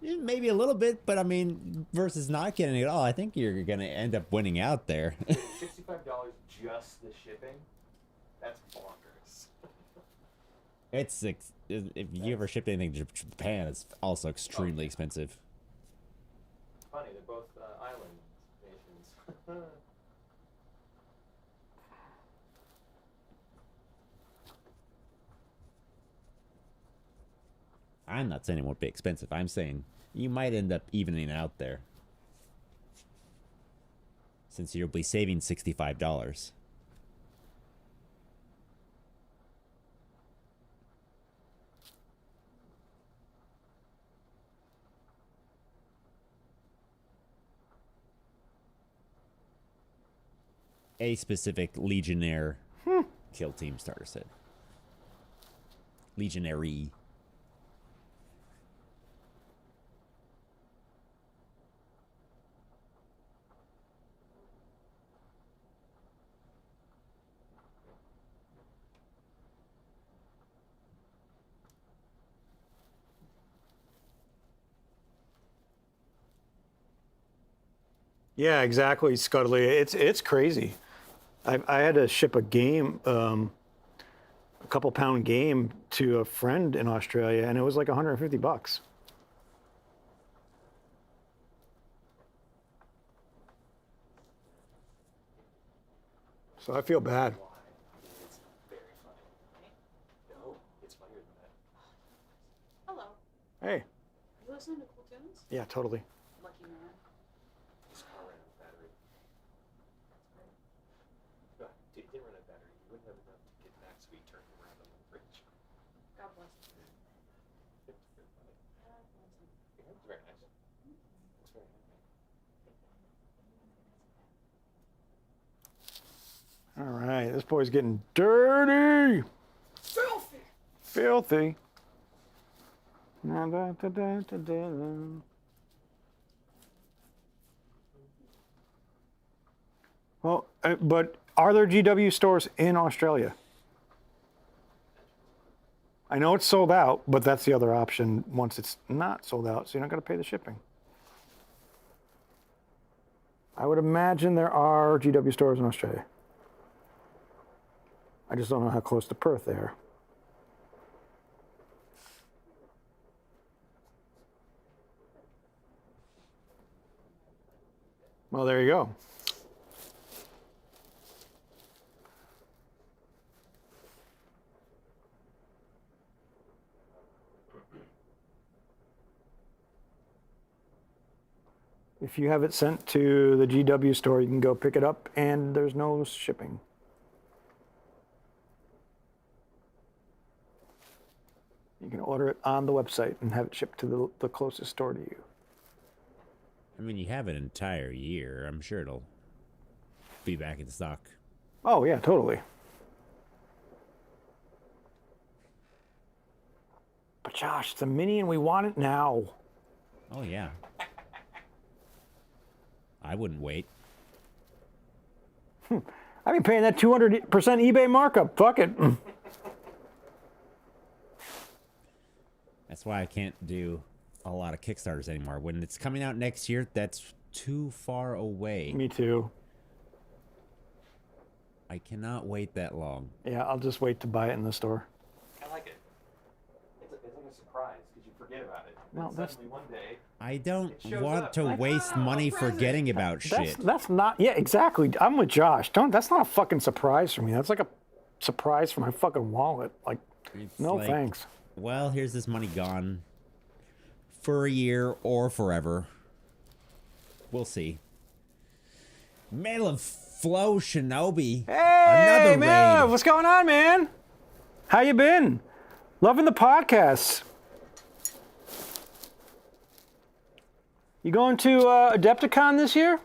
Maybe a little bit, but I mean, versus not getting it at all, I think you're going to end up winning out there. $65 just the shipping? That's bonkers. If you ever shipped anything to Japan, it's also extremely expensive. It's funny, they're both island nations. I'm not saying it won't be expensive. I'm saying you might end up evening out there. Since you'll be saving $65. A specific Legionnaire kill team starter said. Legionary. Yeah, exactly, Scuddly. It's crazy. I had to ship a game, a couple pound game to a friend in Australia, and it was like $150. So I feel bad. It's very funny. No, it's funnier than that. Hello. Hey, You listening to cool tunes? yeah, totally. Lucky man. This car ran out of battery. No, it didn't run out of battery. You wouldn't have enough to get back, so we turned around on the bridge. God bless him. It's very funny. God bless him. Yeah, it's very nice. It's very nice. All right, this boy's getting dirty. Filthy! Filthy. Na, da, da, da, da, da. Well, but are there GW stores in Australia? I know it's sold out, but that's the other option once it's not sold out, so you're not going to pay the shipping. I would imagine there are GW stores in Australia. I just don't know how close to Perth they are. Well, there you go. If you have it sent to the GW store, you can go pick it up and there's no shipping. You can order it on the website and have it shipped to the closest store to you. I mean, you have an entire year. I'm sure it'll be back in stock. Oh, yeah, totally. But Josh, it's a mini and we want it now. Oh, yeah. I wouldn't wait. I've been paying that 200% eBay markup. Fuck it. That's why I can't do a lot of Kickstarters anymore. When it's coming out next year, that's too far away. Me too. I cannot wait that long. Yeah, I'll just wait to buy it in the store. I like it. It's like a surprise because you forget about it. No, And that's- suddenly one day, I don't shows want up. to Like, waste oh, money a present. forgetting about shit. That's not, yeah, exactly. I'm with Josh. That's not a fucking surprise for me. That's like a surprise for my fucking wallet. Like, It's no like, thanks. Well, here's this money gone for a year or forever. We'll see. Medal of Flow Shinobi. Hey, Another man, raid. what's going on, man? How you been? Loving the podcasts. You going to Adepticon this year?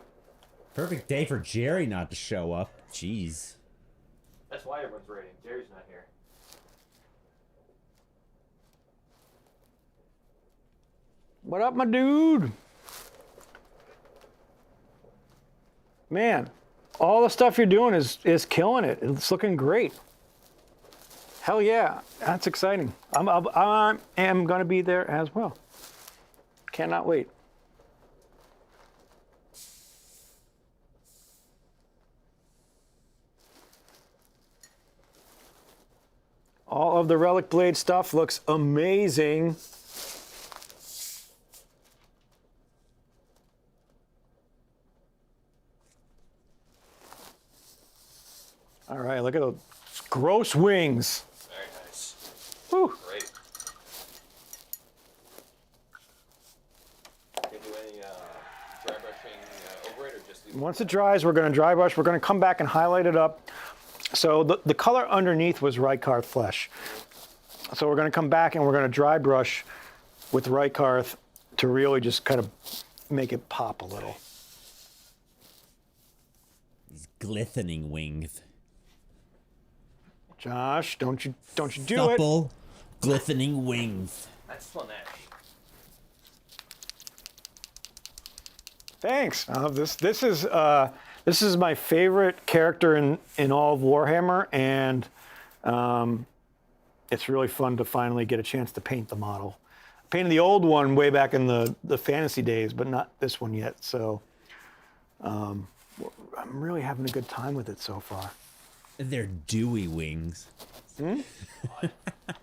Perfect day for Jerry not to show up. Jeez. That's why everyone's raiding. Jerry's not here. What up, my dude? Man, all the stuff you're doing is killing it. It's looking great. Hell yeah, that's exciting. I am gonna be there as well. Cannot wait. All of the Relic Blade stuff looks amazing. All right, look at those gross wings. Very nice. Whew. Great. Can you do any dry brushing over it, or just leave it? Once it dries, we're going to dry brush. We're going to come back and highlight it up. So the color underneath was Rykarth flesh. So we're going to come back and we're going to dry brush with Rykarth to really just kind of make it pop a little. These glistening wings. Josh, don't you do it. Supple, glistening wings. That's Slanesh. Thanks. This is my favorite character in all of Warhammer, and it's really fun to finally get a chance to paint the model. I painted the old one way back in the fantasy days, but not this one yet. So I'm really having a good time with it so far. They're dewy wings.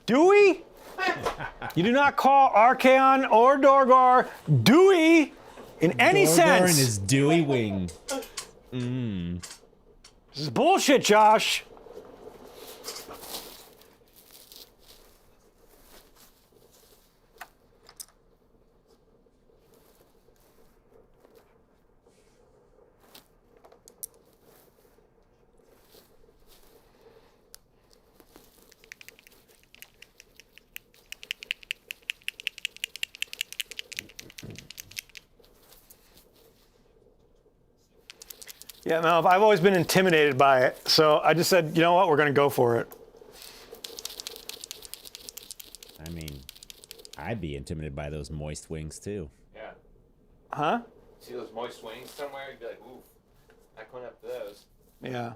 Dewy? You do not call Archaon or Dorgar dewy in any Gorgor sense. and his dewy wing. This is bullshit, Josh. Yeah, no, I've always been intimidated by it. So I just said, you know what, we're going to go for it. I mean, I'd be intimidated by those moist wings too. Yeah. Huh? See those moist wings somewhere? You'd be like, ooh, not going up to those. Yeah.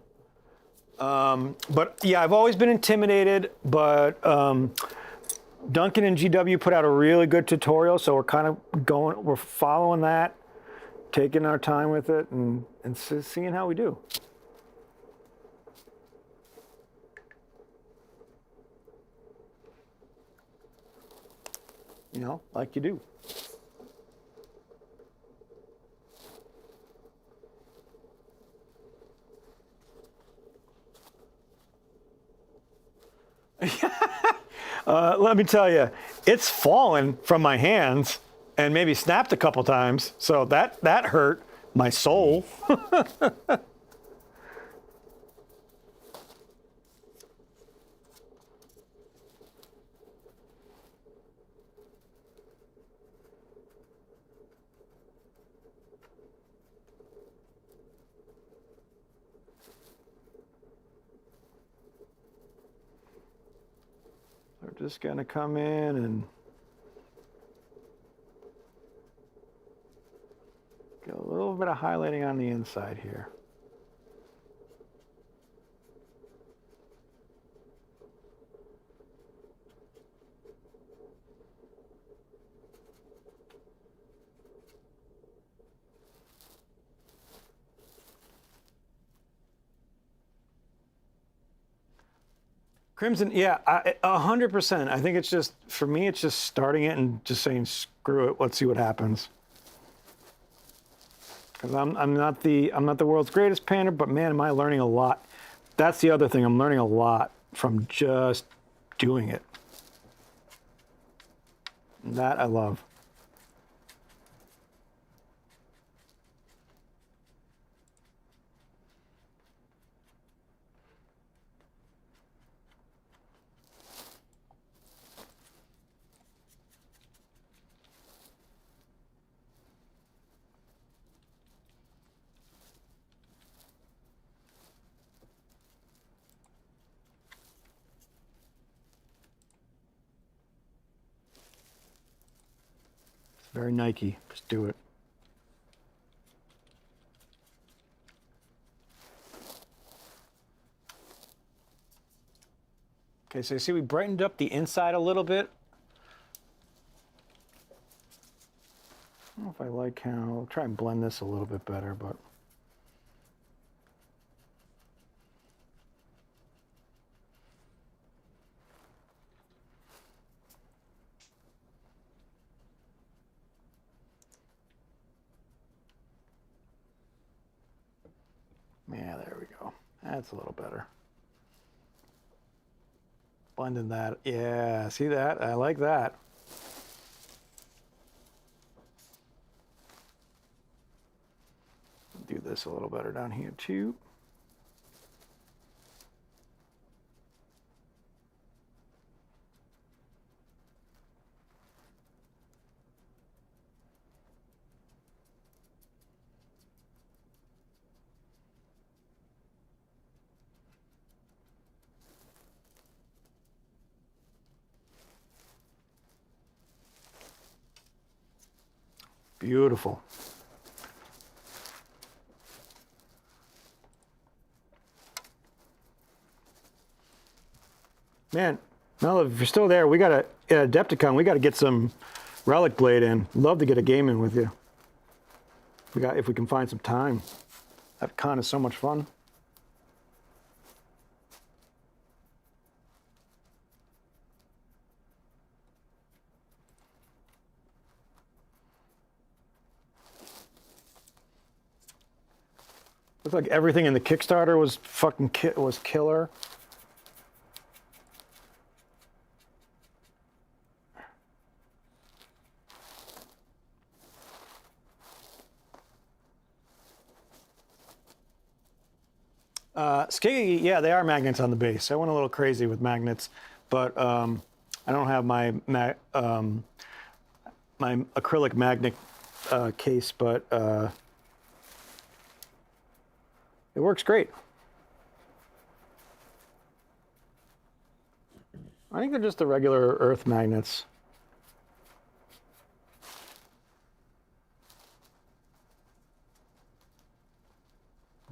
But yeah, I've always been intimidated, but Duncan and GW put out a really good tutorial. So we're kind of we're following that, taking our time with it and seeing how we do. You know, like you do. Let me tell you, it's fallen from my hands and maybe snapped a couple times. So that hurt my soul. We're just gonna come in and get a little bit of highlighting on the inside here. Crimson, yeah, 100%. I think it's just, for me, it's just starting it and just saying, screw it, let's see what happens. Because I'm not the world's greatest painter, but man, am I learning a lot. That's the other thing, I'm learning a lot from just doing it. And that I love. Very Nike. Just do it. Okay, so you see we brightened up the inside a little bit. I don't know if I like how, I'll try and blend this a little bit better, but. Yeah, there we go. That's a little better. Blending that. Yeah, see that? I like that. Do this a little better down here too. Beautiful. Man, Mel, if you're still there, we got to, at Adepticon, we got to get some Relic Blade in. Love to get a game in with you. If we can find some time. That con is so much fun. Looks like everything in the Kickstarter was fucking was killer. Skiggy, yeah, they are magnets on the base. I went a little crazy with magnets, but I don't have my my acrylic magnet case, but it works great. I think they're just the regular earth magnets.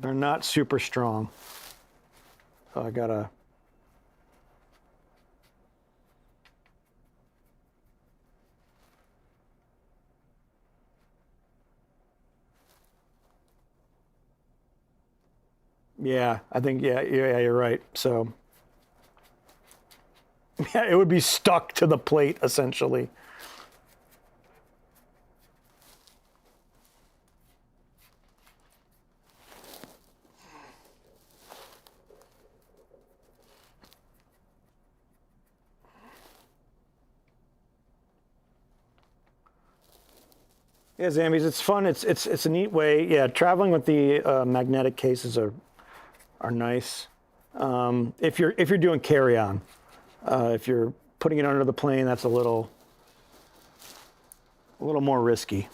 They're not super strong. So I gotta. Yeah, I think, yeah, you're right. So, yeah, it would be stuck to the plate, essentially. Yeah, Zambies, it's fun. It's a neat way. Yeah, traveling with the magnetic cases are nice. If you're doing carry-on, if you're putting it under the plane, that's a little more risky.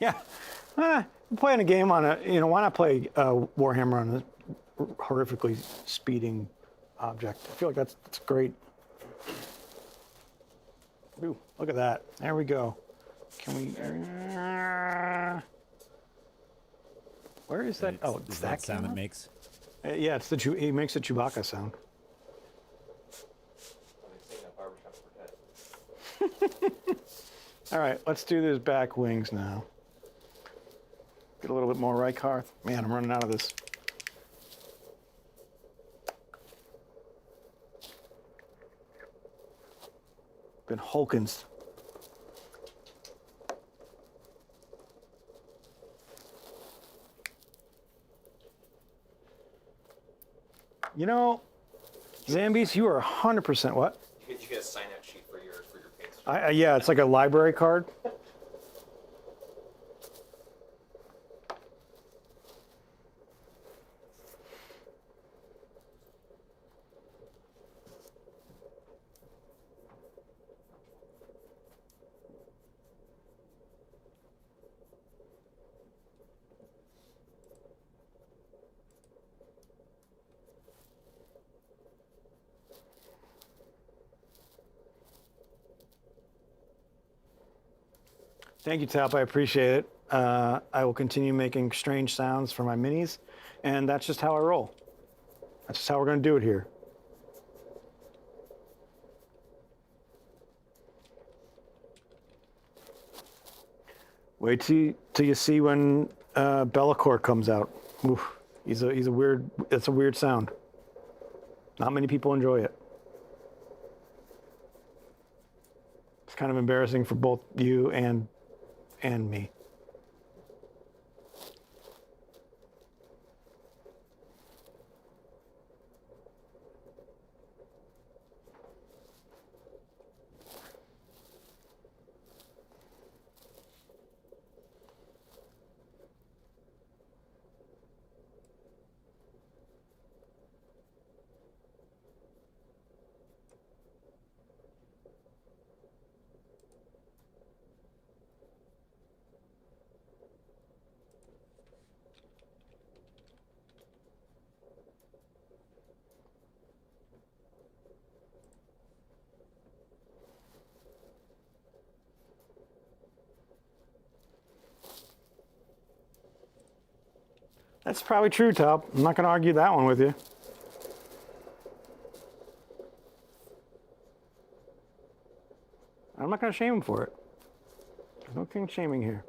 Yeah, I'm playing a game on why not play Warhammer on a horrifically speeding object? I feel like that's great. Ooh, look at that. There we go. Can we? Where is that? Oh, it's that sound it camera? makes. Yeah, it's he makes the Chewbacca sound. I've been seeing that barbershop quartet. All right, let's do those back wings now. Get a little bit more Reichhardt. Man, I'm running out of this. Been Hulkins. You know, Zambies, you are 100% what? You get a sign out sheet for your paints. Yeah, it's like a library card. Thank you, Tap. I appreciate it. I will continue making strange sounds for my minis, and that's just how I roll. That's just how we're going to do it here. Wait till you see when Bellacore comes out. Oof, he's a weird. It's a weird sound. Not many people enjoy it. It's kind of embarrassing for both you and me. That's probably true, Top. I'm not going to argue that one with you. I'm not going to shame him for it. There's no king shaming here.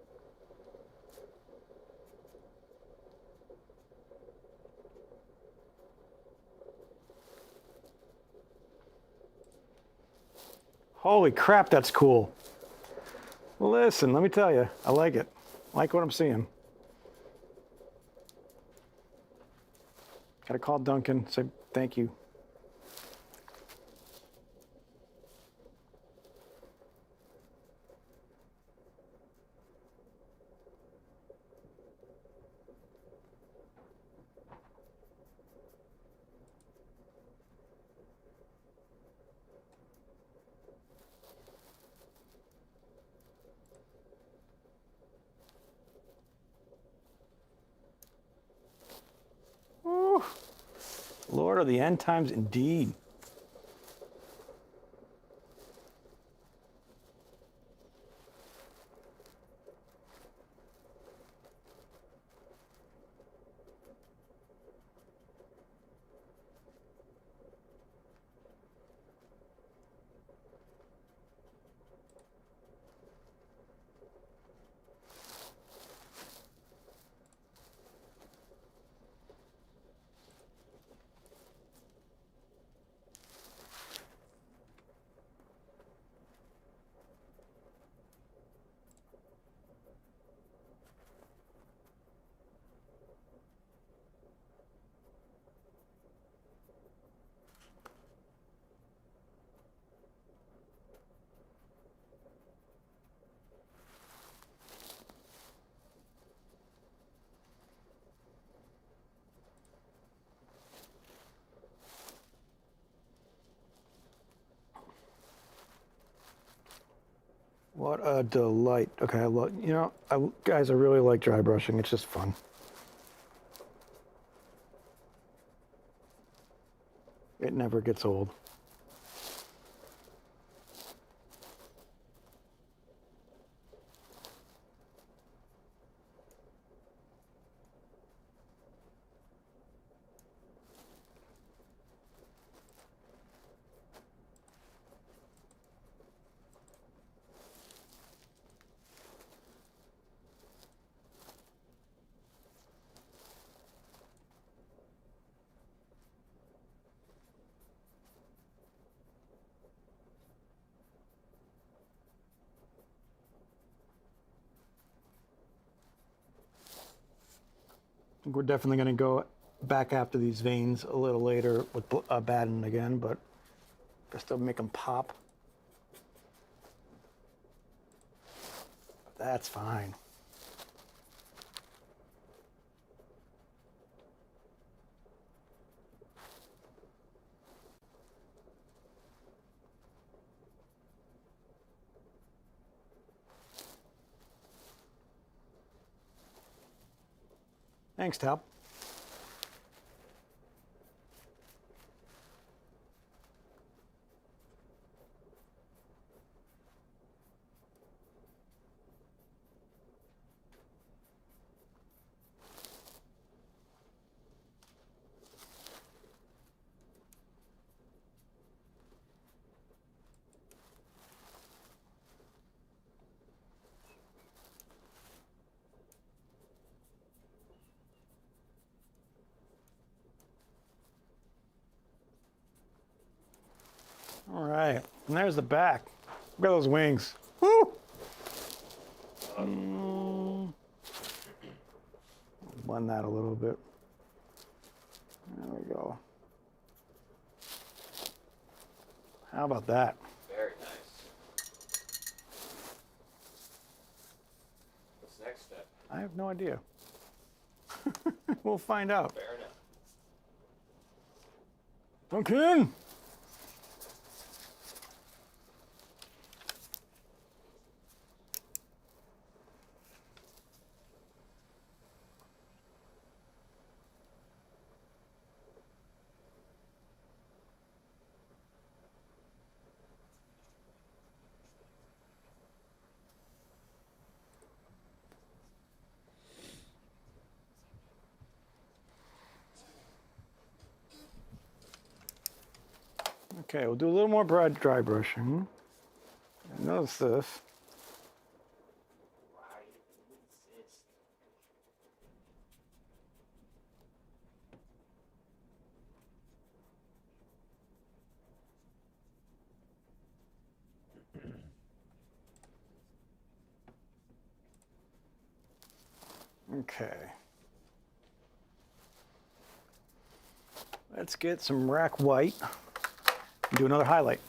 Holy crap, that's cool. Listen, let me tell you, I like it. I like what I'm seeing. Gotta call Duncan, say thank you. Ooh. Lord of the end times indeed. What a delight. Okay, I love, guys, I really like dry brushing. It's just fun. It never gets old. We're definitely going to go back after these veins a little later with Baden again, but just to make them pop. That's fine. Thanks, Tal. All right, and there's the back. Look at those wings. Woo! Blend that a little bit. There we go. How about that? Very nice. What's the next step? I have no idea. We'll find out. Fair enough. Okay. Okay, we'll do a little more dry brushing. Notice this. Why do you insist? Okay. Let's get some rack white and do another highlight.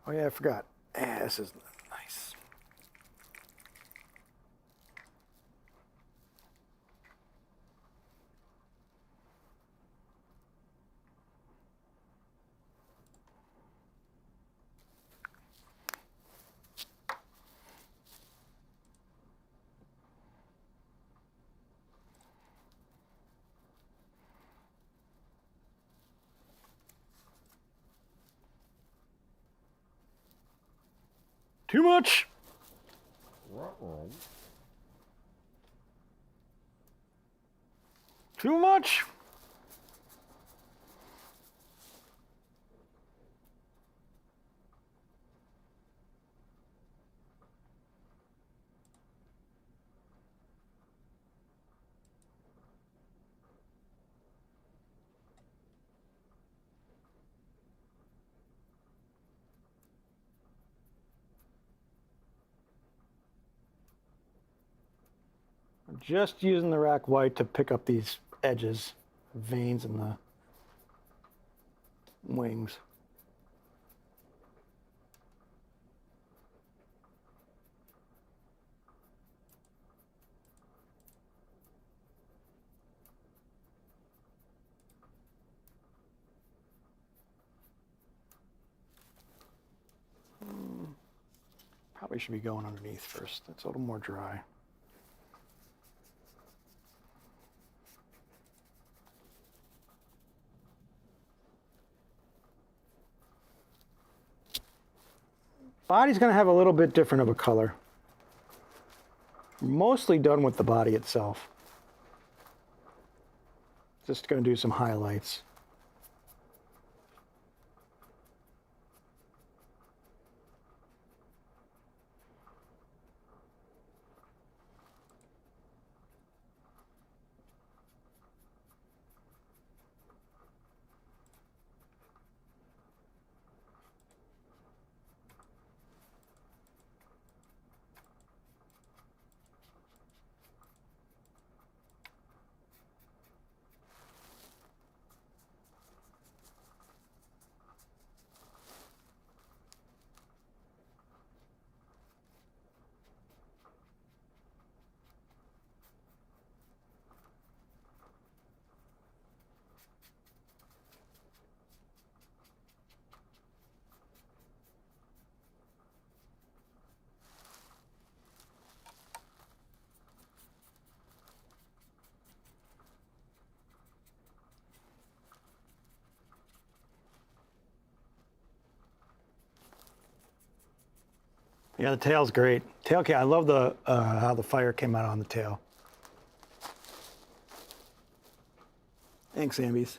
Oh yeah, I forgot. This is nice. Too much. Too much. I'm just using the rack white to pick up these edges, veins in the wings. Probably should be going underneath first. It's a little more dry. Body's going to have a little bit different of a color. Mostly done with the body itself. Just going to do some highlights. Yeah, the tail's great. Tail cam. I love the how the fire came out on the tail. Thanks, Ambies.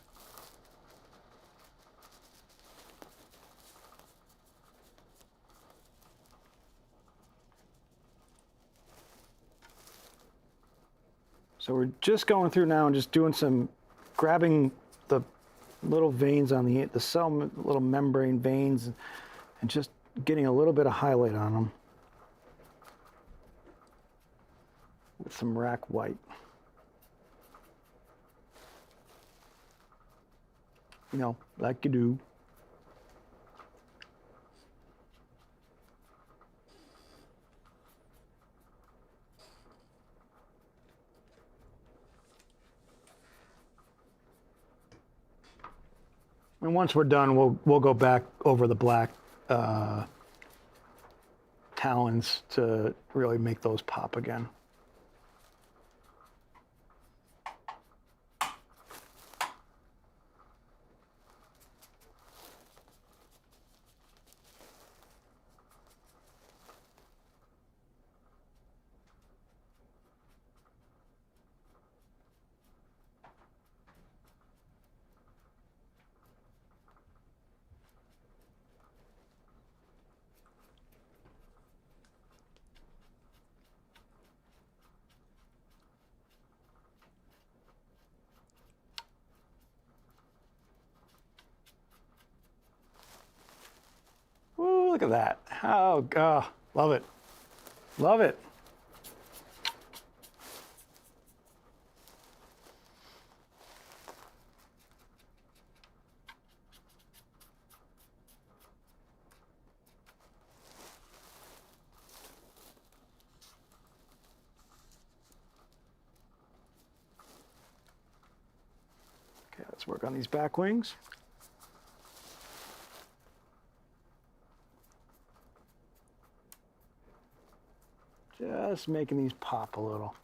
So we're just going through now and just doing some, grabbing the little veins on the cell, little membrane veins, and just getting a little bit of highlight on them with some rack white. You know, like you do. And once we're done, we'll go back over the black talons to really make those pop again. Ooh, look at that. Oh, love it. Love it. Okay, let's work on these back wings. Just making these pop a little.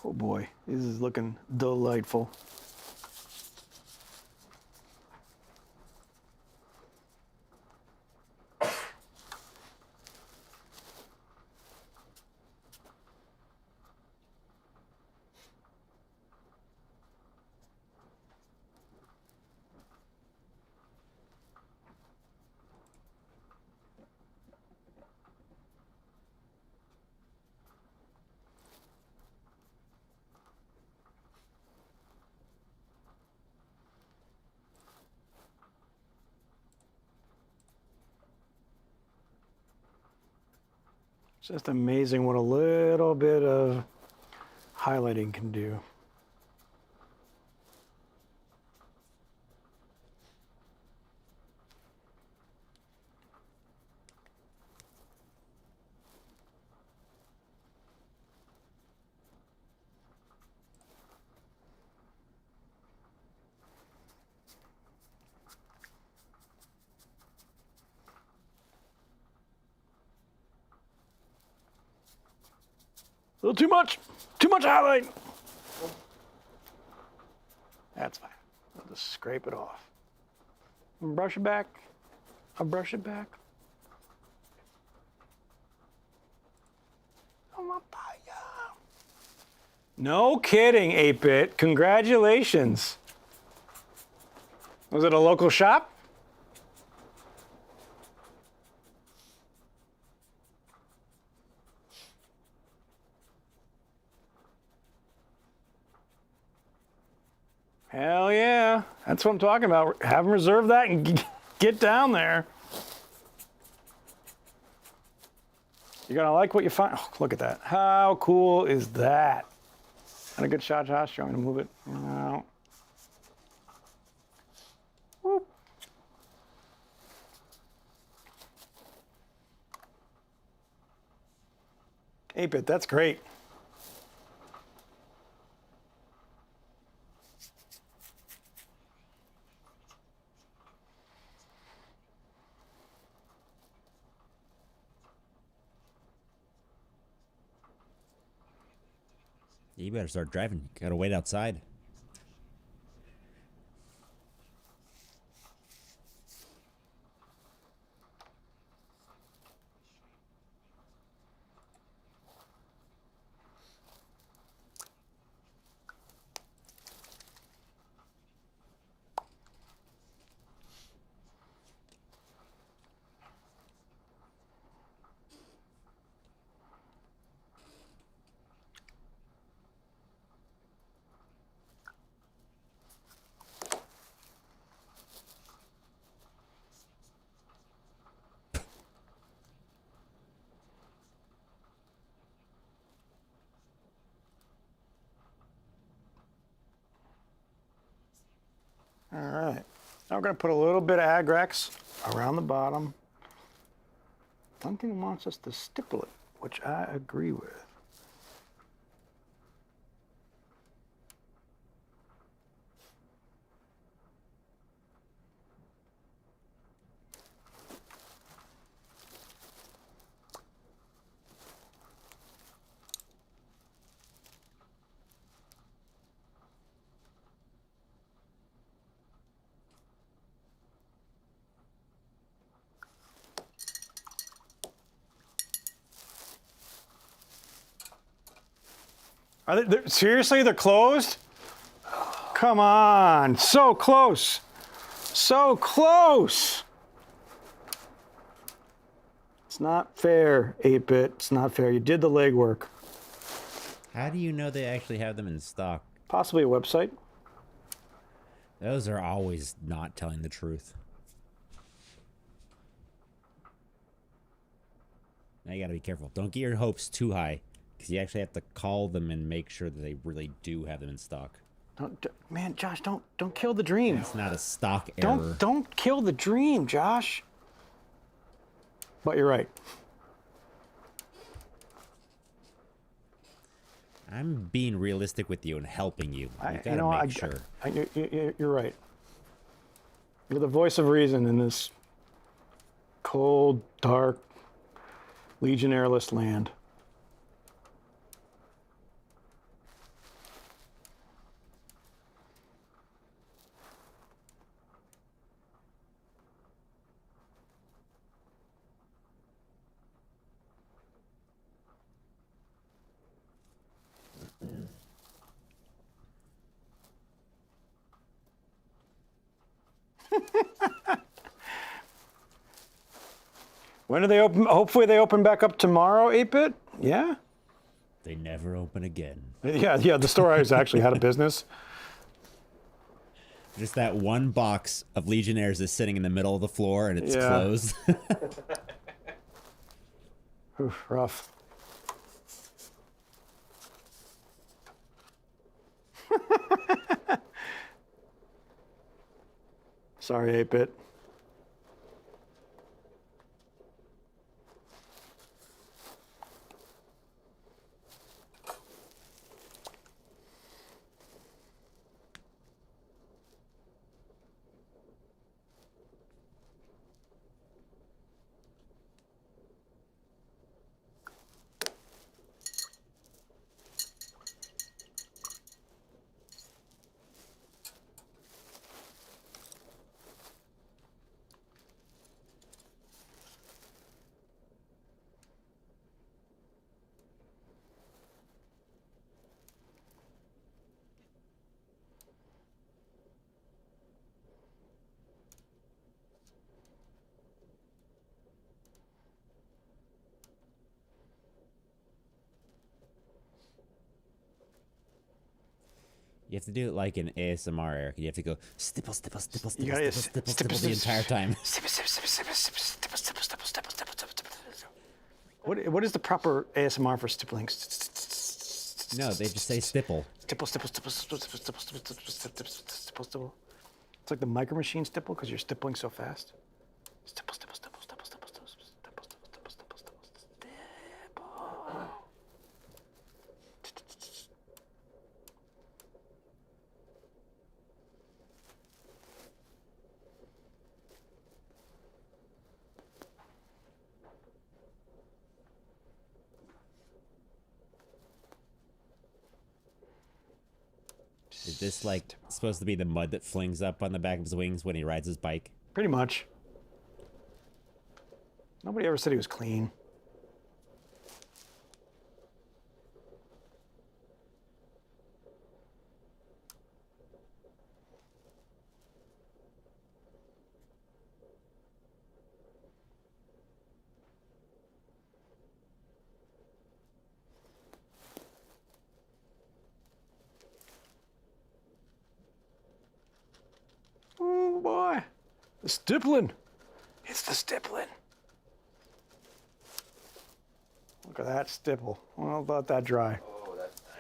Oh boy, this is looking delightful. It's just amazing what a little bit of highlighting can do. A little too much highlight. That's fine. I'll just scrape it off. And brush it back. I'll brush it back. Oh, my fire. No kidding, 8-Bit. Congratulations. Was it a local shop? Hell yeah. That's what I'm talking about. Have them reserve that and get down there. You're going to like what you find. Oh, look at that. How cool is that? Not a good shot, Josh. You want me to move it? No. Whoop. 8-bit, that's great. You better start driving. Gotta wait outside. All right. Now we're going to put a little bit of Agrex around the bottom. Duncan wants us to stipple it, which I agree with. Are they, seriously, they're closed? Come on, so close. So close. It's not fair, 8-bit. It's not fair. You did the legwork. How do you know they actually have them in stock? Possibly a website. Those are always not telling the truth. Now you gotta be careful. Don't get your hopes too high, because you actually have to call them and make sure that they really do have them in stock. Man, Josh, don't kill the dream. It's not a stock error. Don't kill the dream, Josh. But you're right. I'm being realistic with you and helping you. You gotta make sure. You're right. You're the voice of reason in this cold, dark, legionnaireless land. When do they open? Hopefully they open back up tomorrow, 8-bit? Yeah? They never open again. Yeah, the store is actually out of business. Just that one box of Legionnaires is sitting in the middle of the floor and it's Yeah. closed. Oof, rough. Sorry, 8-bit. You have to do it like an ASMR, Eric. You have to go stipple, stipple, stipple, You stipple, gotta stipple, stipple, stipple, stipple the entire time. What is the proper ASMR for stippling? No, they just say stipple. Stipple, stipple, stipple, stipple, stipple, stipple, stipple, stipple, stipple, stipple, stipple. It's like the micro machine stipple because you're stippling so fast. Stipple, stipple, stipple, stipple, stipple, stipple, stipple, stipple, stipple, stipple, stipple. Is this like supposed to be the mud that flings up on the back of his wings when he rides his bike? Pretty much. Nobody ever said he was clean. Oh boy, the stippling. It's the stippling. Look at that stipple. Well, about that dry. Oh, that's nice.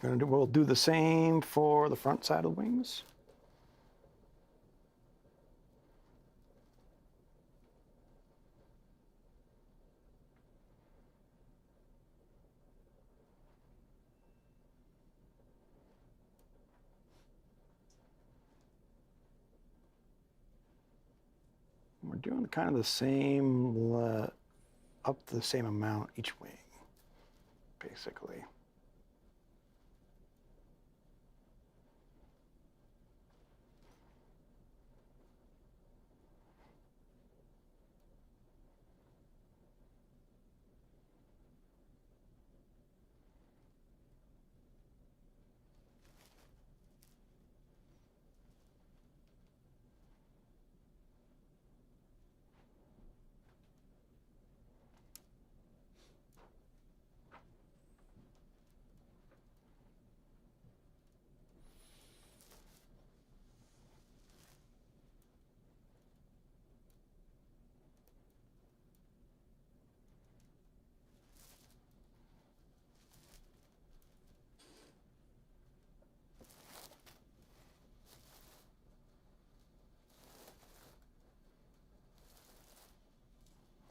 We'll do the same for the front side of the wings. We're doing kind of the same, up to the same amount each wing, basically.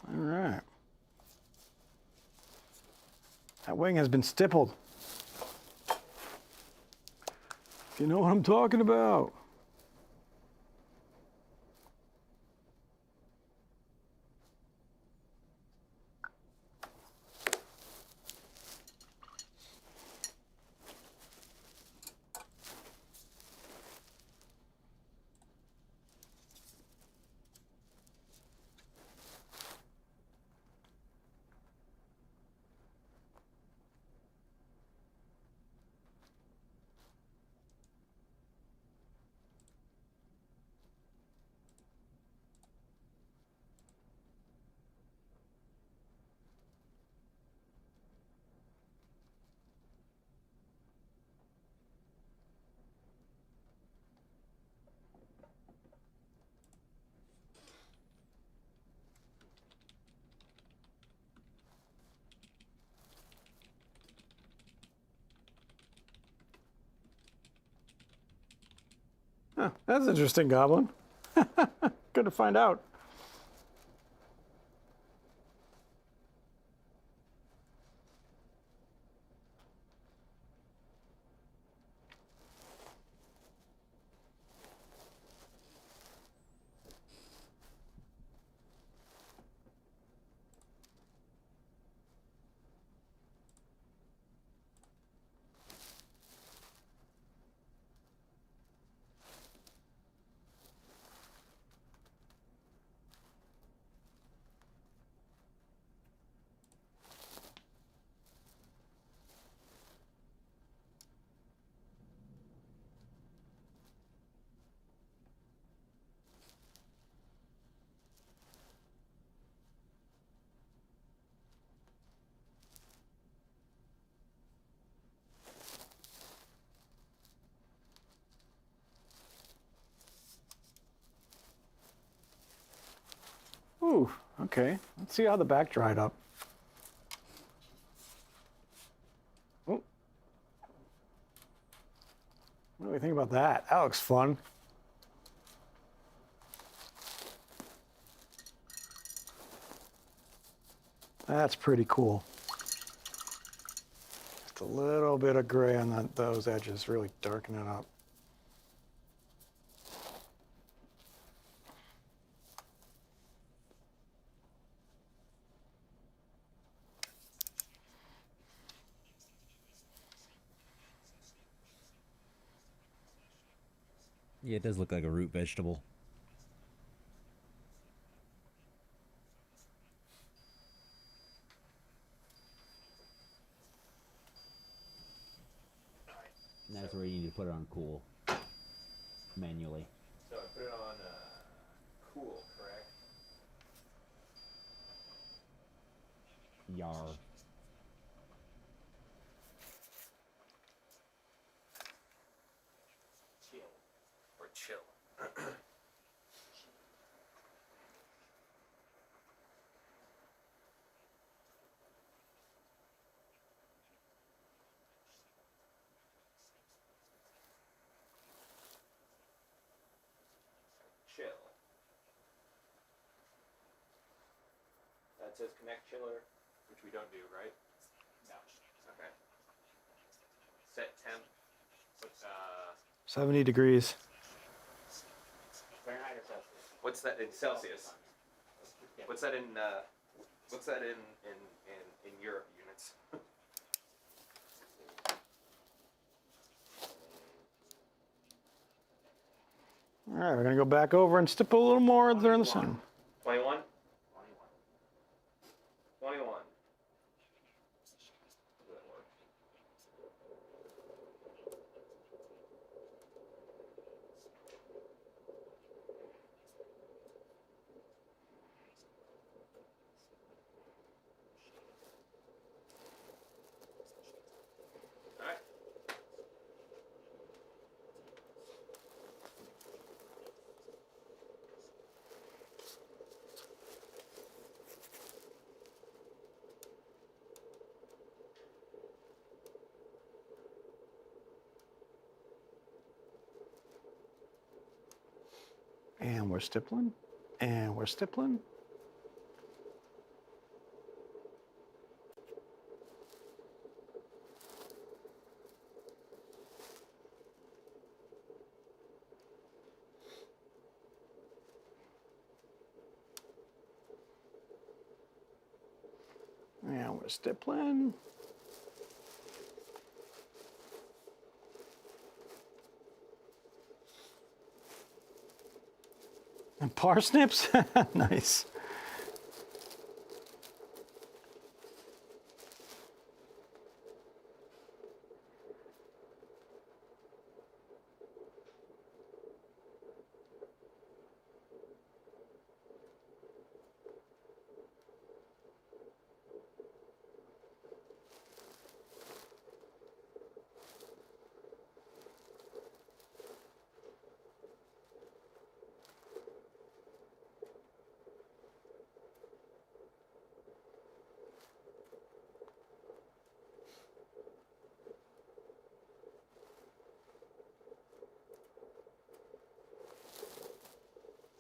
All right. That wing has been stippled. If you know what I'm talking about. Huh, that's interesting, Goblin. Good to find out. Ooh, okay. Let's see how the back dried up. Oh. What do we think about that? That looks fun. That's pretty cool. Just a little bit of gray on those edges, really darken it up. Yeah, it does look like a root vegetable. And that's where you need to put it on cool. Manually. So I put it on cool, correct? Yar. Chill. Or chill. Chill. That says connect chiller, which we don't do, right? No. Okay. Set temp. What's 70 degrees. Fahrenheit or Celsius? What's that in Celsius? What's that in Europe units? All right, we're gonna go back over and stipple a little more during the sun. 21? 21. Alright. And we're stippling. And we're stippling. And we're stippling. And parsnips? Nice.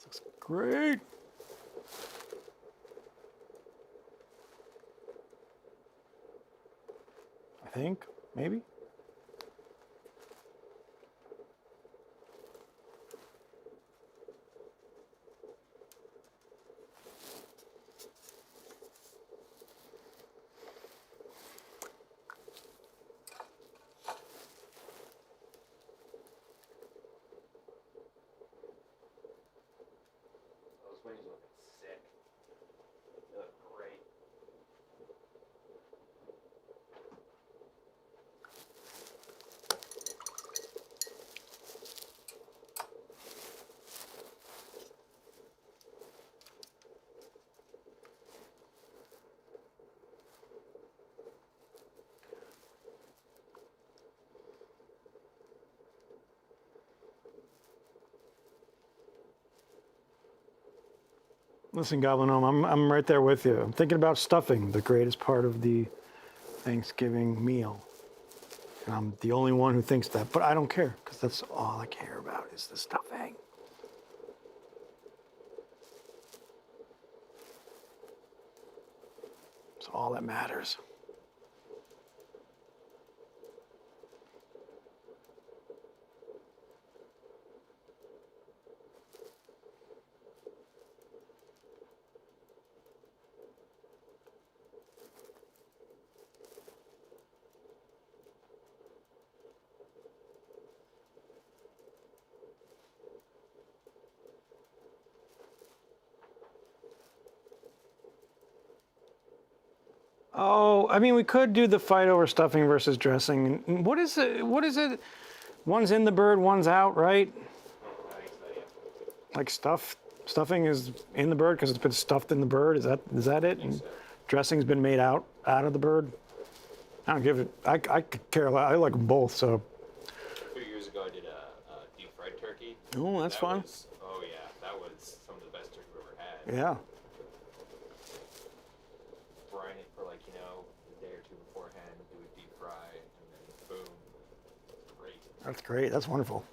This looks great. I think, maybe. Those wings look sick. They look great. Listen, Goblin Gnome, I'm right there with you. I'm thinking about stuffing, the greatest part of the Thanksgiving meal. And I'm the only one who thinks that, but I don't care, because that's all I care about is the stuffing. It's all that matters. Oh, I mean, we could do the fight over stuffing versus dressing. And what is it? What is it? One's in the bird, one's out, right? I think so, yeah. Like stuffing is in the bird because it's been stuffed in the bird. Is that it? And dressing's been made out of the bird. I don't give it. I could care a lot. I like them both. So. A few years ago, I did a deep fried turkey. Oh, that's fun. Oh yeah, that was some of the best turkey I've ever had. Yeah. Brine it for like a day or two beforehand, do a deep fry, and then boom, great. That's great. That's wonderful.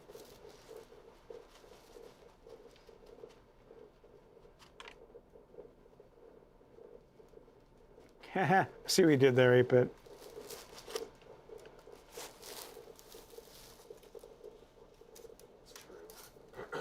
See what you did there, 8-Bit. It's true.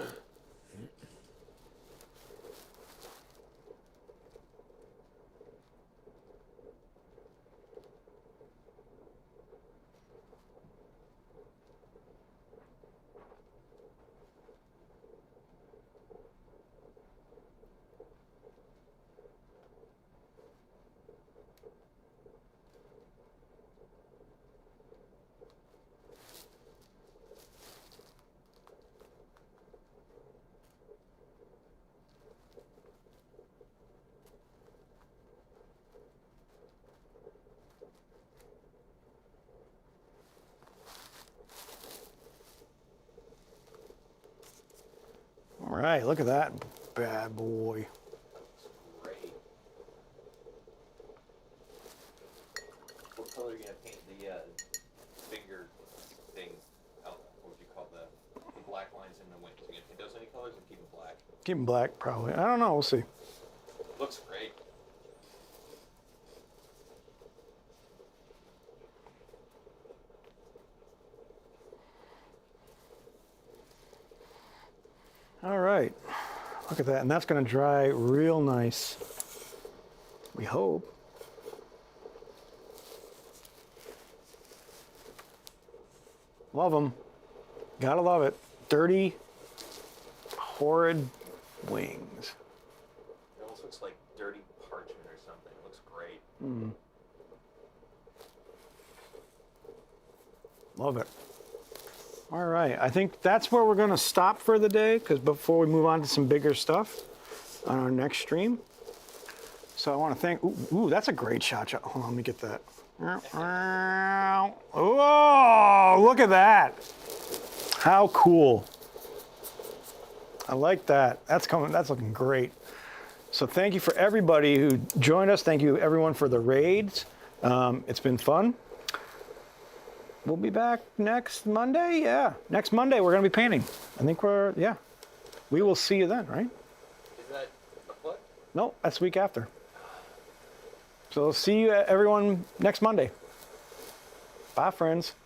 All right, look at that bad boy. Great. What color are you gonna paint the finger thing? What would you call the black lines in the wings? Are you gonna paint those any colors or keep them black? Keep him black, probably. I don't know. We'll see. Looks great. All right. Look at that. And that's going to dry real nice. We hope. Love them. Gotta love it. Dirty, horrid wings. It almost looks like dirty parchment or something. It looks great. Love it. All right, I think that's where we're going to stop for the day, because before we move on to some bigger stuff on our next stream. So I want to thank. Ooh, that's a great shot. Hold on, let me get that. Oh, look at that! How cool! I like that. That's coming. That's looking great. So thank you for everybody who joined us. Thank you everyone for the raids. It's been fun. We'll be back next Monday. Yeah, next Monday we're gonna be painting. I think yeah. We will see you then, right? Is that a foot? No, that's the week after. So see you everyone next Monday. Bye, friends.